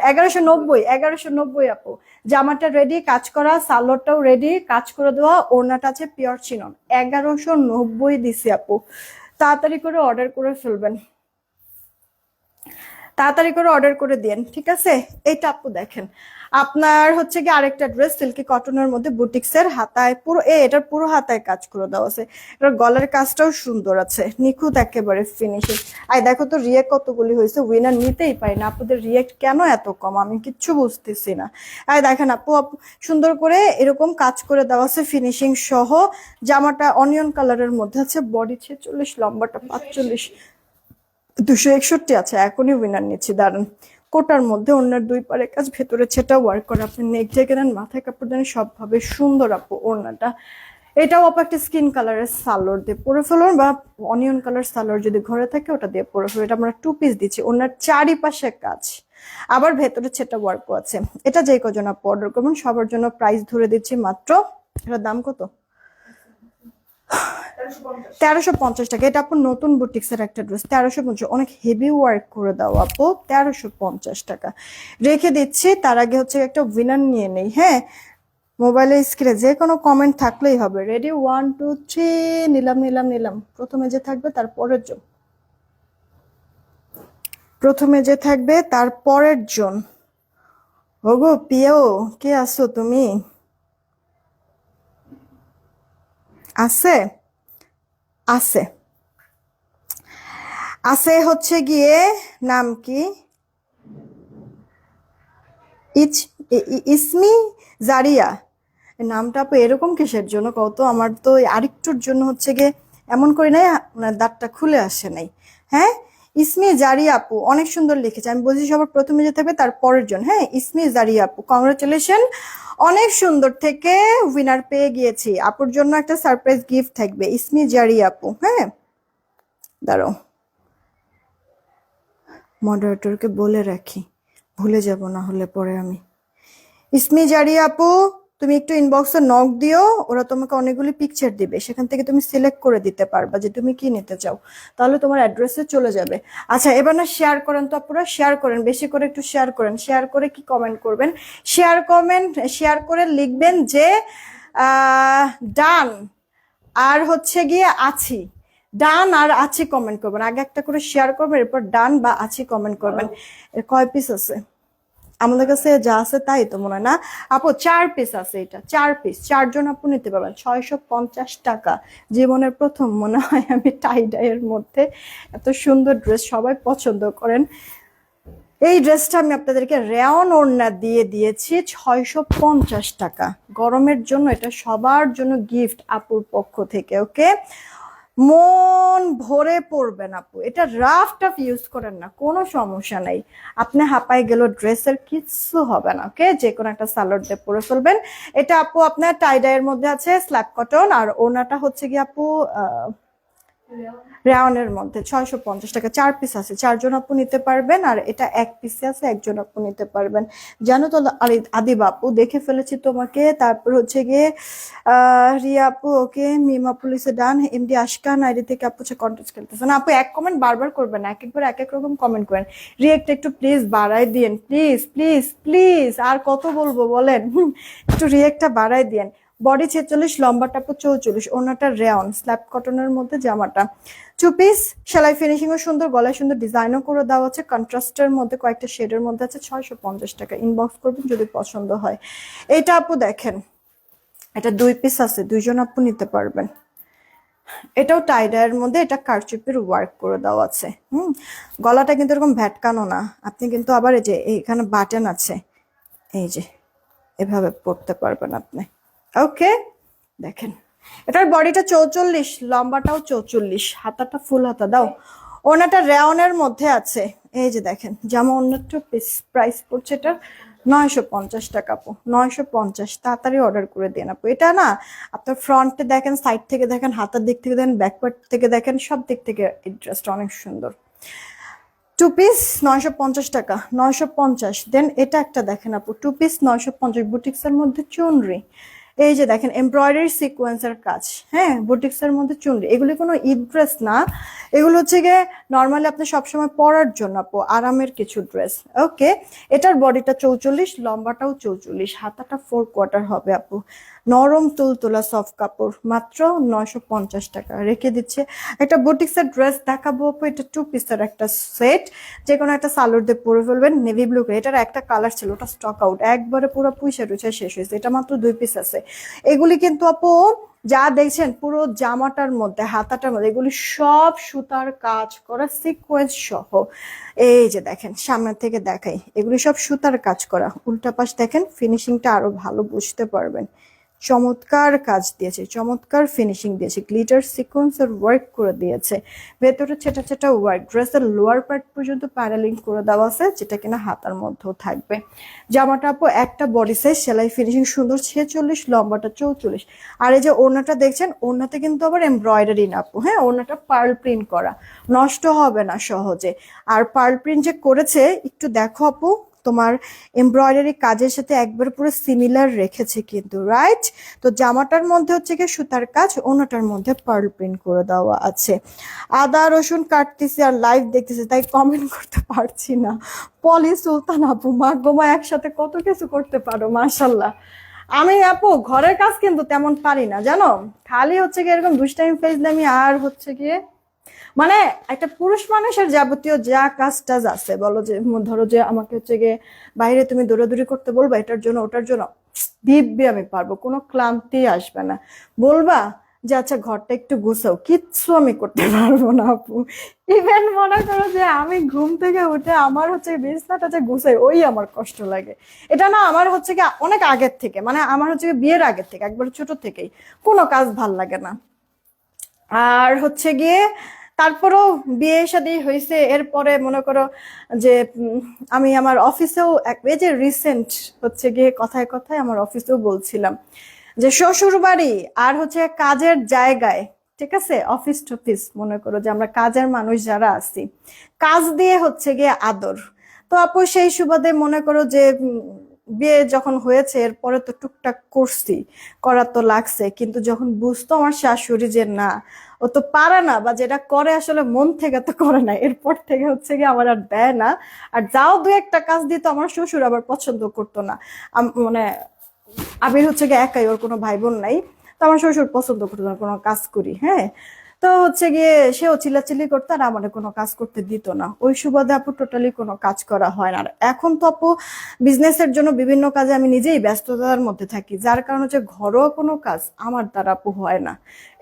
Speaker 1: 1190 আপু। জামাটা রেডি, কাজ করা, সালোয়ারটাও রেডি, কাজ করে দেওয়া, ওড়নাটা আছে পিওর চিনন, 1190 দিছি আপু। তাড়াতাড়ি করে অর্ডার করে ফেলবেন, তাড়াতাড়ি করে অর্ডার করে দিন, ঠিক আছে। এইটা আপু দেখেন আপনার হচ্ছে কি আরেকটা ড্রেস সিল্কি কটনের মধ্যে বুটিক্সের, হাতায় পুরো এটার পুরো হাতায় কাজ করে দেওয়া আছে, এটার গলার কাজটাও সুন্দর আছে, নিখুঁত একেবারে ফিনিশিং। আর দেখো তো রিয়েক্ট কতগুলি হয়েছে, উইনার নিতেই পারি না, আপুদের রিয়েক্ট কেন এত কম আমি কিচ্ছু বুঝতেছি না। আর দেখেন আপু সুন্দর করে এরকম কাজ করে দেওয়া আছে ফিনিশিং সহ, জামাটা অনিয়ন কালারের মধ্যে আছে, বডি 46, লম্বাটা 45, 261 আছে, এখনই উইনার নিচ্ছি, দাঁড়ান। কোটার মধ্যে ওড়নার দুই পারে কাজ, ভেতরে ছেটা ওয়ার্ক করা, আপনি নেক ঢেকে দেন, মাথায় কাপড় দেন, সবভাবে সুন্দর আপু ওড়নাটা। এটাও আপু একটা স্কিন কালারের সালোয়ার দিয়ে পরে ফেলুন, বা অনিয়ন কালার সালোয়ার যদি ঘরে থাকে ওটা দিয়ে পরে ফেলুন। এটা আমরা 2 পিস দিচ্ছি, ওড়নার চারিপাশে কাজ, আবার ভেতরে ছেটা ওয়ার্কও আছে। এটা যে কজন আপু অর্ডার করবেন সবার জন্য প্রাইস ধরে দিচ্ছি মাত্র, এটার দাম কত,
Speaker 2: 1350।
Speaker 1: 1350 টাকা। এটা আপু নতুন বুটিক্সের একটা ড্রেস, 1350, অনেক হেভি ওয়ার্ক করে দাও আপু, 1350 টাকা রেখে দিচ্ছি। তার আগে হচ্ছে একটা উইনার নিয়ে নেই, হ্যাঁ মোবাইলে স্ক্রিনে যে কোনো কমেন্ট থাকলেই হবে। রেডি, 1 2 3, নিলাম নিলাম নিলাম। প্রথমে যে থাকবে তারপরের জন। ওগো পিও, কে আসো তুমি? আছে আছে আছে হচ্ছে গিয়ে, নাম কি, ইসমি জারিয়া। এই নামটা আপু এরকম কিসের জন্য কত? আমার তো আরেকটুর জন্য হচ্ছে গিয়ে এমন করি নাই, আপনার দাঁতটা খুলে আসে নাই। হ্যাঁ, ইসমি জারিয়া আপু অনেক সুন্দর লিখেছে। আমি বলছি সবার প্রথমে যে থাকবে তার পরের জন, হ্যাঁ ইসমি জারিয়া আপু, কংগ্রাচুলেশন, অনেক সুন্দর থেকে উইনার পেয়ে গিয়েছি। আপুর জন্য একটা সারপ্রাইজ গিফট থাকবে, ইসমি জারিয়া আপু। হ্যাঁ দাঁড়াও, মডারেটরকে বলে রাখি, ভুলে যাব না হলে পরে আমি। ইসমি জারিয়া আপু, তুমি একটু ইনবক্সে নক দিও, ওরা তোমাকে অনেকগুলি পিকচার দিবে, সেখান থেকে তুমি সিলেক্ট করে দিতে পারবা যে তুমি কি নিতে চাও, তাহলে তোমার অ্যাড্রেসে চলে যাবে। আচ্ছা এবার না শেয়ার করেন তো আপুরা, শেয়ার করেন, বেশি করে একটু শেয়ার করেন। শেয়ার করে কি কমেন্ট করবেন? শেয়ার করে লিখবেন যে ডান আর হচ্ছে গিয়ে আছি, ডান আর আছি কমেন্ট করবেন। আগে একটা করে শেয়ার করবেন, এরপর ডান বা আছি কমেন্ট করবেন। এর কয় পিস আছে আমাদের কাছে? যা আছে তাই তো মনে হয় না আপু, 4 পিস আছে। এটা 4 পিস, 4 জন আপু নিতে পারবেন, 650 টাকা। জীবনের প্রথম মনে হয় আমি টাই ডাইয়ের মধ্যে এত সুন্দর ড্রেস, সবাই পছন্দ করেন। এই ড্রেসটা আমি আপনাদেরকে রেয়ন ওড়না দিয়ে দিয়েছি 650 টাকা। গরমের জন্য এটা সবার জন্য গিফট আপুর পক্ষ থেকে, ওকে? মন ভরে পড়বেন আপু, এটা রাফ টাফ ইউজ করেন না, কোনো সমস্যা নাই। আপনি হাঁপায় গেল, ড্রেসের কিচ্ছু হবে না, ওকে? যে কোনো একটা সালোয়ার দিয়ে পরে ফেলবেন। এটা আপু আপনার টাই ডাইয়ের মধ্যে আছে, স্ল্যাব কটন, আর ওনাটা হচ্ছে কি আপু রেওয়ানের মধ্যে 650 টাকা। 4 পিস আছে, 4 জন আপু নিতে পারবেন। আর এটা 1 পিসে আছে, 1 জন আপু নিতে পারবেন। জানো তো আদি বাপু, দেখে ফেলেছি তোমাকে। তারপর হচ্ছে গিয়ে রিয়া আপু, ওকে, মিমা পুলিশে ডান, এমডি আশকান আইডি থেকে আপু কন্টেস্ট খেলতেছে না। আপু এক কমেন্ট বারবার করবেন না, এক একবার এক এক রকম কমেন্ট করেন। রিয়েক্ট একটু প্লিজ বাড়াই দিন, প্লিজ প্লিজ প্লিজ। আর কত বলবো বলেন, একটু রিয়েক্টটা বাড়াই দিন। বডি 46, লম্বাটা আপু 44, ওনাটা রেয়ন স্ল্যাব কটনের মধ্যে জামাটা। 2 পিস, সেলাই ফিনিশিংও সুন্দর, গলায় সুন্দর ডিজাইনও করে দেওয়া আছে, কন্ট্রাস্টের মধ্যে কয়েকটা শেডের মধ্যে আছে। 650 টাকা। ইনবক্স করবেন যদি পছন্দ হয়। এটা আপু দেখেন, এটা 2 পিস আছে, 2 জন আপু নিতে পারবেন। এটাও টাইডায়ের মধ্যে, এটা কারচুপির ওয়ার্ক করে দেওয়া আছে। গলাটা কিন্তু এরকম ভ্যাটকানো না, আপনি কিন্তু আবার এই যে এইখানে বাটন আছে, এই যে এভাবে পরতে পারবেন আপনি, ওকে? দেখেন এটার বডিটা 44, লম্বাটাও 44, হাতাটা ফুল হাতা দাও। ওনাটা রেওনের মধ্যে আছে, এই যে দেখেন জামা। অন্যটা প্রাইস পড়ছে এটা 950 টাকা আপু, 950। তাড়াতাড়ি অর্ডার করে দিন আপু। এটা না আপনার ফ্রন্টে দেখেন, সাইড থেকে দেখেন, হাতার দিক থেকে দেখেন, ব্যাকওয়ার্ড থেকে দেখেন, সব দিক থেকে এই ড্রেসটা অনেক সুন্দর। 2 পিস 950 টাকা, 950। দেন এটা একটা দেখেন আপু, 2 পিস 950, বুটিক্সের মধ্যে চুনরি। এই যে দেখেন এমব্রয়ডারি সিকোয়েন্সের কাজ, হ্যাঁ বুটিক্সের মধ্যে চুনরি। এগুলি কোনো ঈদ ড্রেস না, এগুলো হচ্ছে গিয়ে নর্মালি আপনি সবসময় পরার জন্য আপু, আরামের কিছু ড্রেস, ওকে? এটার বডিটা 44, লম্বাটাও 44, হাতাটা 4 কোয়ার্টার হবে আপু। নরম তুলতুলা সফট কাপড়, মাত্র 950 টাকা রেখে দিচ্ছে। একটা বুটিক্সের ড্রেস দেখাবো আপু, এটা 2 পিসের একটা সেট, যে কোনো একটা সালোয়ার দিয়ে পরে ফেলবেন, নেভি ব্লু। এটার একটা কালার ছিল, ওটা স্টক আউট, একবারে পুরো পুইসা টুইসা শেষ হয়েছে। এটা মাত্র 2 পিস আছে। এগুলি কিন্তু আপু যা দেখছেন পুরো জামাটার মধ্যে, হাতাটার মধ্যে, এগুলি সব সুতার কাজ করা, সিকোয়েন্স সহ। এই যে দেখেন, সামনে থেকে দেখাই, এগুলি সব সুতার কাজ করা। উল্টা পাশ দেখেন, ফিনিশিংটা আরো ভালো বুঝতে পারবেন। চমৎকার কাজ দিয়েছে, চমৎকার ফিনিশিং দিয়েছে, গ্লিটার সিকোয়েন্সের ওয়ার্ক করে দিয়েছে, ভেতরে ছেটা ছেটা ওয়ার্ক, ড্রেসের লোয়ার পার্ট পর্যন্ত প্যারালিং করে দেওয়া আছে, যেটা কিনা হাতার মধ্যেও থাকবে। জামাটা আপু একটা বডি সাইজ, সেলাই ফিনিশিং সুন্দর, 46, লম্বাটা 44। আর এই যে ওড়নাটা দেখছেন, ওড়নাতে কিন্তু আবার এমব্রয়ডারি না আপু, হ্যাঁ, ওড়নাটা পার্ল প্রিন্ট করা, নষ্ট হবে না সহজে। আর পার্ল প্রিন্ট যে করেছে একটু দেখো আপু, তোমার এমব্রয়ডারি কাজের সাথে একবার পুরো সিমিলার রেখেছে কিন্তু, রাইট? তো জামাটার মধ্যে হচ্ছে কি সুতার কাজ, ওনাটার মধ্যে পার্ল প্রিন্ট করে দেওয়া আছে। আদা রসুন কাটতেছি আর লাইভ দেখতেছি, তাই কমেন্ট করতে পারছি না। পলি সুলতান আপু, মা গোমা একসাথে কত কিছু করতে পারো, মাশাল্লাহ। আমি আপু ঘরের কাজ কিন্তু তেমন পারি না জানো, খালি হচ্ছে কি এরকম দুষ্টাইম ফেজলামি, আর হচ্ছে গিয়ে মানে একটা পুরুষ মানুষের যাবতীয় যা কাজ টাজ আছে, বলো যে ধরো যে আমাকে হচ্ছে গিয়ে বাইরে তুমি দৌড়াদৌড়ি করতে বলবা, এটার জন্য ওটার জন্য, দিব্যি আমি পারবো, কোনো ক্লান্তি আসবে না। বলবা যে আচ্ছা ঘরটা একটু গুছাও, কিচ্ছু আমি করতে পারবো না আপু। ইভেন মনে করো যে আমি ঘুম থেকে উঠে আমার হচ্ছে বিছনাটা যে গুছাই, ওই আমার কষ্ট লাগে। এটা না আমার হচ্ছে কি অনেক আগের থেকে, মানে আমার হচ্ছে কি বিয়ের আগের থেকে, একবার ছোট থেকেই কোনো কাজ ভাল লাগে না। আর হচ্ছে গিয়ে তারপরেও বিয়ে শাদী হয়েছে, এরপরে মনে করো যে আমি আমার অফিসেও এই যে রিসেন্ট হচ্ছে গিয়ে কথায় কথায় আমার অফিসেও বলছিলাম যে শ্বশুর বাড়ি আর হচ্ছে কাজের জায়গায়, ঠিক আছে, অফিস টফিস, মনে করো যে আমরা কাজের মানুষ যারা আছি, কাজ দিয়ে হচ্ছে গিয়ে আদর। তো আপু সেই সুবাদে মনে করো যে বিয়ে যখন হয়েছে এরপরে তো টুকটাক করছি, করা তো লাগছে, কিন্তু যখন বুঝতো আমার শাশুড়ি যে না ও তো পারে না, বা যেটা করে আসলে মন থেকে তো করে না, এরপর থেকে হচ্ছে গিয়ে আমার আর দেয় না। আর যাও দু একটা কাজ দিত আমার শ্বশুর আবার পছন্দ করতো না। মানে আবির হচ্ছে গিয়ে একাই, ওর কোনো ভাই বোন নাই, তো আমার শ্বশুর পছন্দ করতো না কোনো কাজ করি, হ্যাঁ। তো হচ্ছে গিয়ে সেও চিল্লাচিল্লি করতো আর আমার কোনো কাজ করতে দিত না, ওই সুবাদে আপু টোটালি কোনো কাজ করা হয় না। আর এখন তো আপু বিজনেসের জন্য বিভিন্ন কাজে আমি নিজেই ব্যস্ততার মধ্যে থাকি, যার কারণে হচ্ছে ঘরোয়া কোনো কাজ আমার দ্বারা আপু হয় না।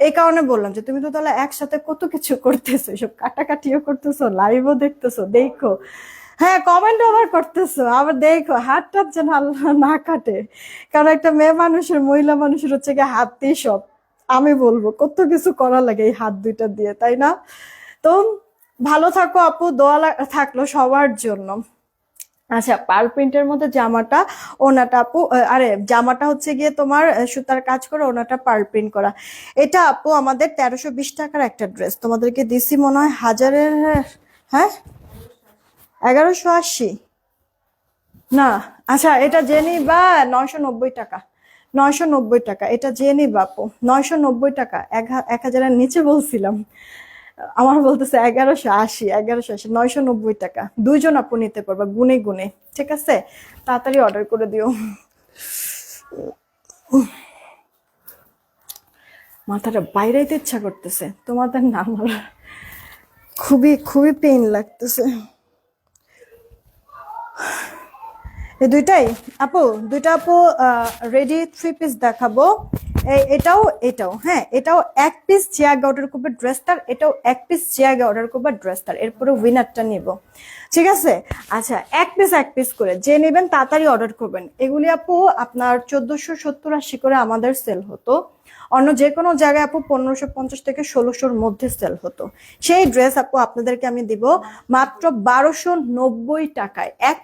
Speaker 1: এই কারণে বললাম যে তুমি তো তাহলে একসাথে কত কিছু করতেছো, এসব কাটাকাটিও করতেছো, লাইভও দেখতেছো, দেখো, হ্যাঁ, কমেন্ট আবার করতেছো, আবার দেখো হাত টাত যেন আল্লাহ না কাটে, কারণ একটা মেয়ে মানুষের, মহিলা মানুষের হচ্ছে গিয়ে হাতই সব। আমি বলবো কত কিছু করা লাগে এই হাত দুইটা দিয়ে, তাই না? তো ভালো থাকো আপু, দোয়া থাকলো সবার জন্য। আচ্ছা, পার্ল প্রিন্টের মধ্যে জামাটা, ওনাটা আপু আরে জামাটা হচ্ছে গিয়ে তোমার সুতার কাজ করে, ওনাটা পার্ল প্রিন্ট করা। এটা আপু আমাদের 1320 টাকার একটা ড্রেস, তোমাদেরকে দিছি মনে হয় হাজারের, হ্যাঁ 1180 না। আচ্ছা এটা জেনি বা 990 টাকা, 990 টাকা, এটা জেনি বাপু, 990 টাকা, 1000-এর নিচে বলছিলাম। আমার বলতেছে 1180, 1180, 990 টাকা, দুইজন আপু নিতে পারবা গুনে গুনে, ঠিক আছে? তাড়াতাড়ি অর্ডার করে দিও। মাথাটা বাইরেতে ইচ্ছা করতেছে, তোমাদের না আমার খুবই খুবই পেইন লাগতেছে। এই দুইটাই আপু, দুইটা আপু রেডি 3 পিস দেখাবো। এটাও এটাও, হ্যাঁ, এটাও 1 পিস যে আগে অর্ডার করবে ড্রেসটার, এটাও 1 পিস যে আগে অর্ডার করবে ড্রেসটার, এরপরে উইনারটা নিব, ঠিক আছে? আচ্ছা, 1 পিস করে যে নেবেন তাড়াতাড়ি অর্ডার করবেন। এগুলি আপু আপনার 1470-80 করে আমাদের সেল হতো, অন্য যে কোনো জায়গায় আপু 1550 থেকে 1600-র মধ্যে সেল হতো। সেই ড্রেস আপু আপনাদেরকে আমি দিব মাত্র 1290 টাকায়, 1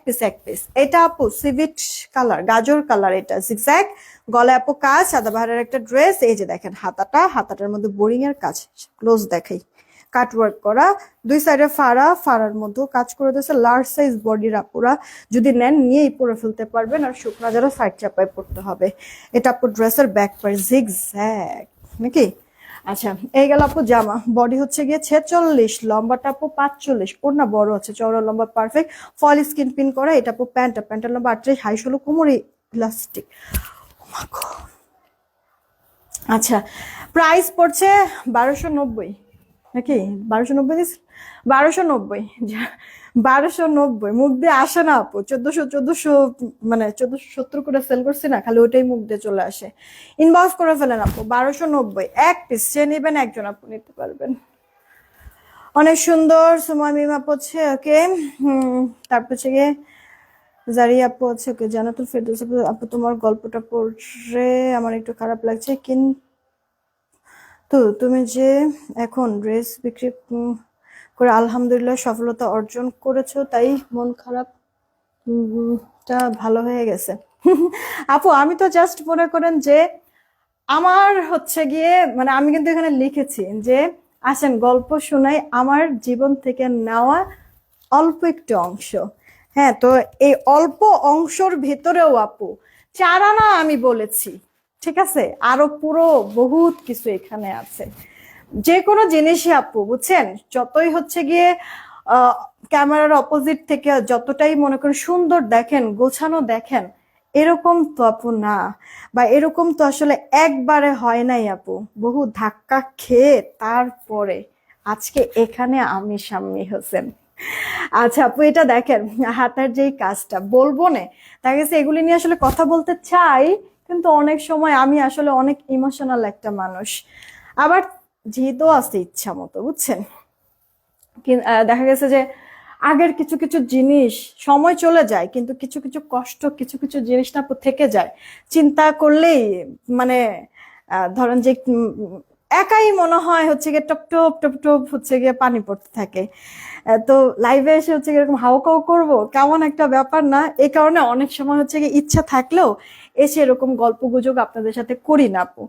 Speaker 1: পিস। এটা আপু সিভিট কালার, গাজর কালার, এটা জিগজ্যাগ, গলায় আপু কাজ, সাদাবাহারের একটা ড্রেস। এই যে দেখেন হাতাটার মধ্যে বোরিং এর কাজ, ক্লোজ দেখাই, কাট ওয়ার্ক করা, দুই সাইডে ফাড়ার মধ্যেও কাজ করে দিয়েছে। লার্জ সাইজ বডির আপুরা যদি নেন নিয়েই পরে ফেলতে পারবেন, আর শুকনা যারা সাইড চাপায় পড়তে হবে। এটা আপু ড্রেসের ব্যাক পার্ট, জিগজ্যাগ নাকি? আচ্ছা, এই গেল আপু জামা, বডি হচ্ছে গিয়ে 46, লম্বাটা আপু 45, ওড়না বড় আছে, চওড়া লম্বা পারফেক্ট, ফল স্কিন পিন করা। এটা আপু প্যান্টের লম্বা 38, হাই 16, কোমরে ইলাস্টিক। আচ্ছা, প্রাইস পড়ছে 1290 নাকি? 1290 দিস, 1290, 1290, মুখ দিয়ে আসে না আপু। 1400 মানে 1470 করে সেল করছি না, খালি ওইটাই মুখ দিয়ে চলে আসে। ইনবক্স করে ফেলেন আপু, 1290, 1 পিস সে নেবেন, একজন আপু নিতে পারবেন। অনেক সুন্দর, সময় মিমা পড়ছে, ওকে। তারপর হচ্ছে গিয়ে জারিয়া আপু আছে, ওকে। জান্নাতুল ফেরদৌস আপু, আপু তোমার গল্পটা পড়ে আমার একটু খারাপ লাগছে, কিন্তু তুমি যে এখন ড্রেস বিক্রি করে আলহামদুলিল্লাহ সফলতা অর্জন করেছো, তাই মন খারাপ টা ভালো হয়ে গেছে। আপু আমি তো জাস্ট মনে করেন যে আমার হচ্ছে গিয়ে মানে আমি কিন্তু এখানে লিখেছি যে আসেন গল্প শোনাই আমার জীবন থেকে নেওয়া অল্প একটু অংশ। হ্যাঁ, তো এই অল্প অংশের ভেতরেও আপু 4 আনা আমি বলেছি, ঠিক আছে, আরো পুরো বহুত কিছু এখানে আছে। যে কোনো জিনিসই আপু বুঝছেন, যতই হচ্ছে গিয়ে আহ ক্যামেরার অপোজিট থেকে যতটাই মনে করেন সুন্দর দেখেন, গোছানো দেখেন, এরকম তো আপু না, বা এরকম তো আসলে একবারে হয় নাই আপু, বহু ধাক্কা খেয়ে তারপরে আজকে এখানে আমি শাম্মী হোসেন। আচ্ছা আপু এটা দেখেন, হাতার যেই কাজটা বলবো না, দেখা গেছে এগুলি নিয়ে আসলে কথা বলতে চাই, কিন্তু অনেক সময় আমি আসলে অনেক ইমোশনাল একটা মানুষ, আবার যেহেতু আছে ইচ্ছা মতো বুঝছেন। দেখা গেছে যে আগের কিছু কিছু জিনিস সময় চলে যায়, কিন্তু কিছু কিছু কষ্ট, কিছু কিছু জিনিস না আপু থেকে যায়, চিন্তা করলেই মানে ধরেন যে একাই মনে হয় হচ্ছে গিয়ে টপ টপ টপ টপ হচ্ছে গিয়ে পানি পড়তে থাকে। তো লাইভে এসে হচ্ছে গিয়ে এরকম হাউকাউ করবো কেমন একটা ব্যাপার না, এই কারণে অনেক সময় হচ্ছে গিয়ে ইচ্ছা থাকলেও এসে এরকম গল্প গুজব আপনাদের সাথে করি না আপু।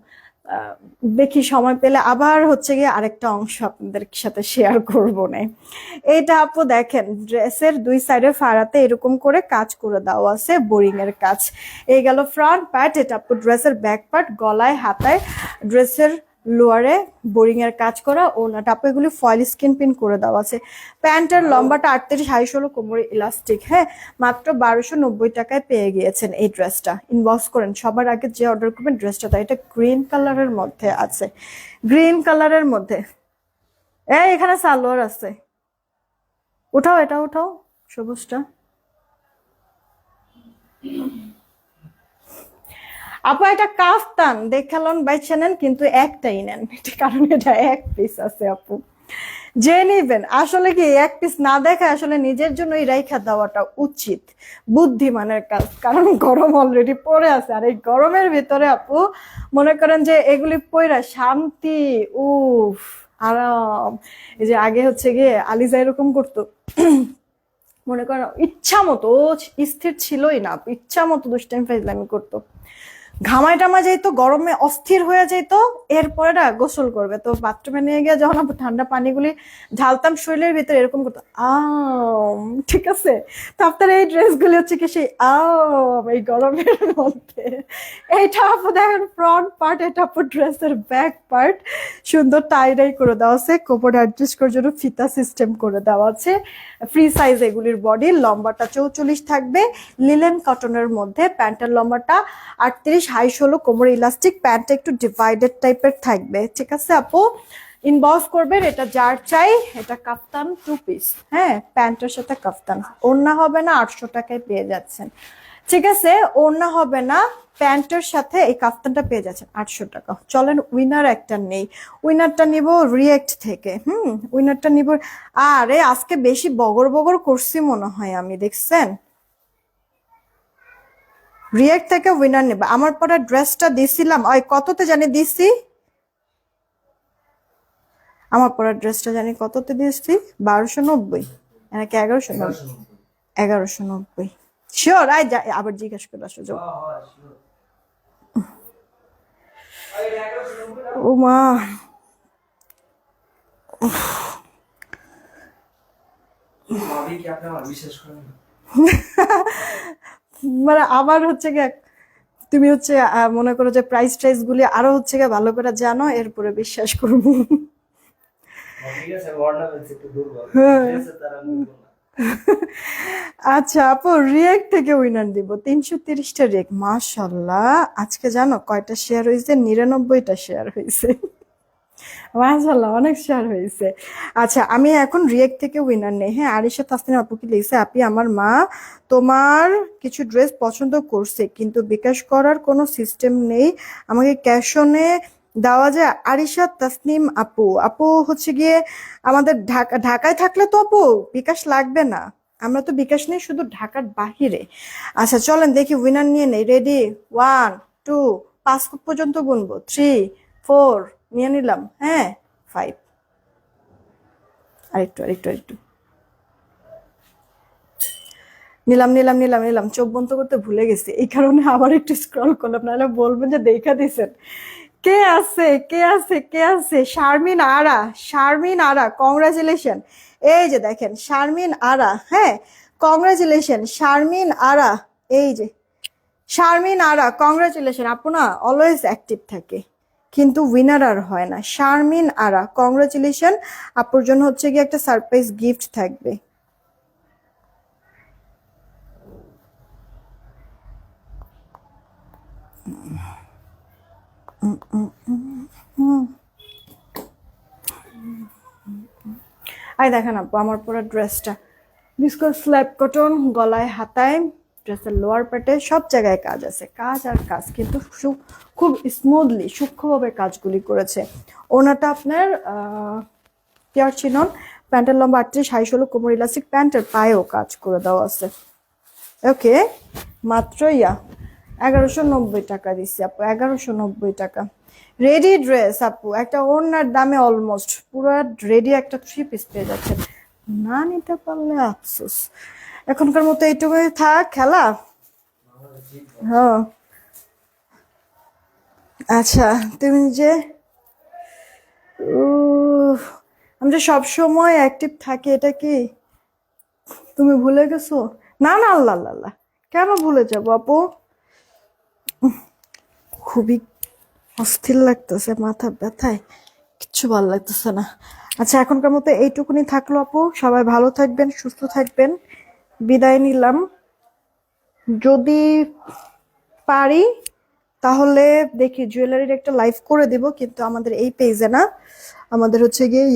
Speaker 1: আহ, দেখি সময় পেলে আবার হচ্ছে গিয়ে আরেকটা অংশ আপনাদের সাথে শেয়ার করবো না। এইটা আপু দেখেন, ড্রেসের 2 সাইডে ফাড়াতে এরকম করে কাজ করে দেওয়া আছে, বোরিং এর কাজ। এই গেল ফ্রন্ট পার্ট, এটা আপু ড্রেসের ব্যাক পার্ট, গলায় হাতায় ড্রেসের লোয়ারে বোরিং এর কাজ করা, ওনাটা আপু এগুলি ফয়েল স্কিন পিন করে দেওয়া আছে। প্যান্টের লম্বাটা 38 কোমরে ইলাস্টিক, হ্যাঁ, মাত্র 1290 টাকায় পেয়ে গিয়েছেন এই ড্রেসটা। ইনবক্স করেন সবার আগে যে অর্ডার করবেন ড্রেসটা, তাই এটা গ্রিন কালারের মধ্যে আছে, গ্রিন কালারের মধ্যে। এখানে সালোয়ার আছে, উঠাও এটা উঠাও, সবুজটা। আপা এটা কাফতান দেখালন বাইচা নেন, কিন্তু একটাই নেন, কারণ এটা এক পিস আছে আপু, যে নিবেন আসলে কি এক পিস না দেখা আসলে নিজের জন্য এই রাইখা দেওয়াটা উচিত, বুদ্ধিমানের কাজ, কারণ গরম অলরেডি পড়ে আছে, আর এই গরমের ভিতরে আপু মনে করেন যে এগুলি পইরা শান্তি, উফ, আরাম। এই যে আগে হচ্ছে গিয়ে আলিজা এরকম করতো, মনে করেন ইচ্ছা মতো, ও স্থির ছিলই না, ইচ্ছা মতো দুষ্টাইম ফাইজলামি করতো, ঘামায় টামা যাইতো, গরমে অস্থির হয়ে যাইতো, এরপরে না গোসল করবে তো বাথরুমে নিয়ে গিয়ে যখন আপু ঠান্ডা পানিগুলি ঢালতাম শরীরের ভিতরে, এরকম করতো আম, ঠিক আছে। তো আপনার এই ড্রেসগুলি হচ্ছে কি সেই এই গরমের মধ্যে। এইটা আপু দেখেন ফ্রন্ট পার্ট, এটা আপু ড্রেসের ব্যাক পার্ট, সুন্দর টাই ডাই করে দেওয়া আছে, কোমর অ্যাডজাস্ট করার জন্য ফিতা সিস্টেম করে দেওয়া আছে, ফ্রি সাইজ এগুলির বডি, লম্বাটা 44 থাকবে, লিলেন কটনের মধ্যে, প্যান্টের লম্বাটা 38, হাই 16, কোমর ইলাস্টিক, প্যান্টটা একটু ডিভাইডেড টাইপের থাকবে, ঠিক আছে আপু। ইনবক্স করবেন, এটা যার চাই। এটা কাফতান 2 পিস, হ্যাঁ, প্যান্টের সাথে কাফতান, ওড়না হবে না, 800 টাকায় পেয়ে যাচ্ছেন, ঠিক আছে, ওড়না হবে না, প্যান্টের সাথে এই কাফতানটা পেয়ে যাচ্ছেন 800 টাকা। চলেন উইনার একটা নেই, উইনারটা নিব রিয়েক্ট থেকে, উইনারটা নিব। আরে আজকে বেশি বগর বগর করছি মনে হয় আমি, দেখছেন, রিয়েক্ট থেকে উইনার নেবে। আমার পরে ড্রেসটা দিছিলাম ওই কততে জানি দিছি, আমার পরে ড্রেসটা জানি কততে দিয়েছি, 1290 নাকি 1190, 1190 শিওর। আবার জিজ্ঞেস করে আসো যাও। ও মা, মানে আবার হচ্ছে গিয়ে তুমি হচ্ছে মনে করো যে প্রাইস টাইস গুলি আরো হচ্ছে গিয়ে ভালো করে জানো, এরপরে বিশ্বাস করবো। হ্যাঁ। আচ্ছা আপু রিয়েক্ট থেকে উইনার দিব, 330টা রিয়েক্ট, মাশাল্লাহ। আজকে জানো কয়টা শেয়ার হয়েছে? 99টা শেয়ার হয়েছে, মাশাআল্লাহ, অনেক শেয়ার হয়েছে। আচ্ছা আমি এখন রিয়েক্ট থেকে উইনার নেই, হ্যাঁ। আরিশা তাসনিম আপু কি লিখছে, আপি আমার মা তোমার কিছু ড্রেস পছন্দ করছে, কিন্তু বিকাশ করার কোনো সিস্টেম নেই, আমাকে ক্যাশ অনে দেওয়া যায়? আরিশা তাসনিম আপু, আপু হচ্ছে গিয়ে আমাদের ঢাকায় থাকলে তো আপু বিকাশ লাগবে না, আমরা তো বিকাশ নেই, শুধু ঢাকার বাহিরে। আচ্ছা চলেন দেখি উইনার নিয়ে নেই। রেডি, 1 2, 5 পর্যন্ত গুনবো। 3 4 নিয়ে নিলাম, হ্যাঁ 5। আরেকটু আরেকটু আরেকটু নিলাম নিলাম নিলাম নিলাম। চোখ বন্ধ করতে ভুলে গেছি, এই কারণে আবার একটু স্ক্রল করলাম, নাহলে বলবেন যে দেখা দিছেন। কে আছে কে আছে কে আছে? শারমিন আরা, শারমিন আরা, কংগ্রাচুলেশন। এই যে দেখেন শারমিন আরা, হ্যাঁ কংগ্রাচুলেশন শারমিন আরা। এই যে শারমিন আরা, কংগ্রাচুলেশন। আপু না অলওয়েজ অ্যাক্টিভ থাকে কিন্তু উইনার আর হয় না। শারমিন আরা, কংগ্রাচুলেশন। আপুর জন্য হচ্ছে কি একটা সারপ্রাইজ গিফট থাকবে। আই দেখেন আপু আমার পুরো ড্রেসটা বিস্কুট স্ল্যাব কটন, গলায় হাতায়, ড্রেসের লোয়ার পার্টে সব জায়গায় কাজ আছে, কাজ আর কাজ, কিন্তু খুব স্মুথলি সূক্ষ্মভাবে কাজগুলি করেছে। ওনাটা আপনার পিওর চিনন, প্যান্টের লম্বা 38, হাই 16, কোমর ইলাস্টিক, প্যান্টের পায়েও কাজ করে দেওয়া আছে। ওকে, মাত্র 1190 টাকা দিচ্ছি আপু, 1190 টাকা। রেডি ড্রেস আপু, একটা ওড়নার দামে অলমোস্ট পুরো রেডি একটা 3 পিস পেয়ে যাচ্ছেন। না নিতে পারলে আফসোস। এখনকার মতো এইটুকুই থাক খেলা। হ্যাঁ আচ্ছা, তুমি যে আমি যে সবসময় অ্যাক্টিভ থাকি, এটা কি তুমি ভুলে গেছো? না না, আল্লাহ আল্লাহ আল্লাহ, কেন ভুলে যাবো আপু? খুবই অস্থির লাগতেছে, মাথা ব্যথায় কিচ্ছু ভালো লাগতেছে না। আচ্ছা এখনকার মতো এইটুকুনি থাকলো আপু, সবাই ভালো থাকবেন, সুস্থ থাকবেন, বিদায় নিলাম। যদি পারি তাহলে দেখি জুয়েলারির একটা লাইভ করে দিব, কিন্তু আমাদের এই পেজে না, আমাদের হচ্ছে গিয়ে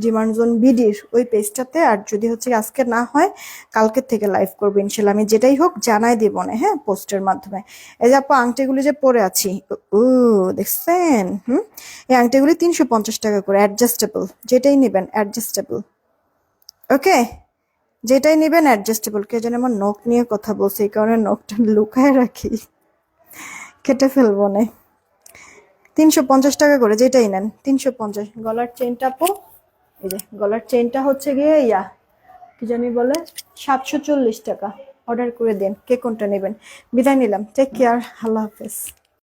Speaker 1: জিমানজন বিডির ওই পেজটাতে। আর যদি হচ্ছে আজকে না হয় কালকের থেকে লাইভ করবো ইনশাল্লাহ, আমি যেটাই হোক জানাই দিব না, হ্যাঁ পোস্টের মাধ্যমে। এই যে আপু আংটিগুলি যে পরে আছি, ও দেখছেন, এই আংটিগুলি 350 টাকা করে, অ্যাডজাস্টেবল, যেটাই নেবেন অ্যাডজাস্টেবল। ওকে, যেটাই নেবেন অ্যাডজাস্টেবল। কে যেন আমার নখ নিয়ে কথা বলছে, এই কারণে নখটা লুকায় রাখি, কেটে ফেলবো না। 350 টাকা করে, যেটাই নেন 350। গলার চেনটা আপু, এই যে গলার চেনটা হচ্ছে গিয়ে কি জানি বলে 740 টাকা। অর্ডার করে দেন কে কোনটা নেবেন। বিদায় নিলাম, টেক কেয়ার, আল্লাহ হাফেজ।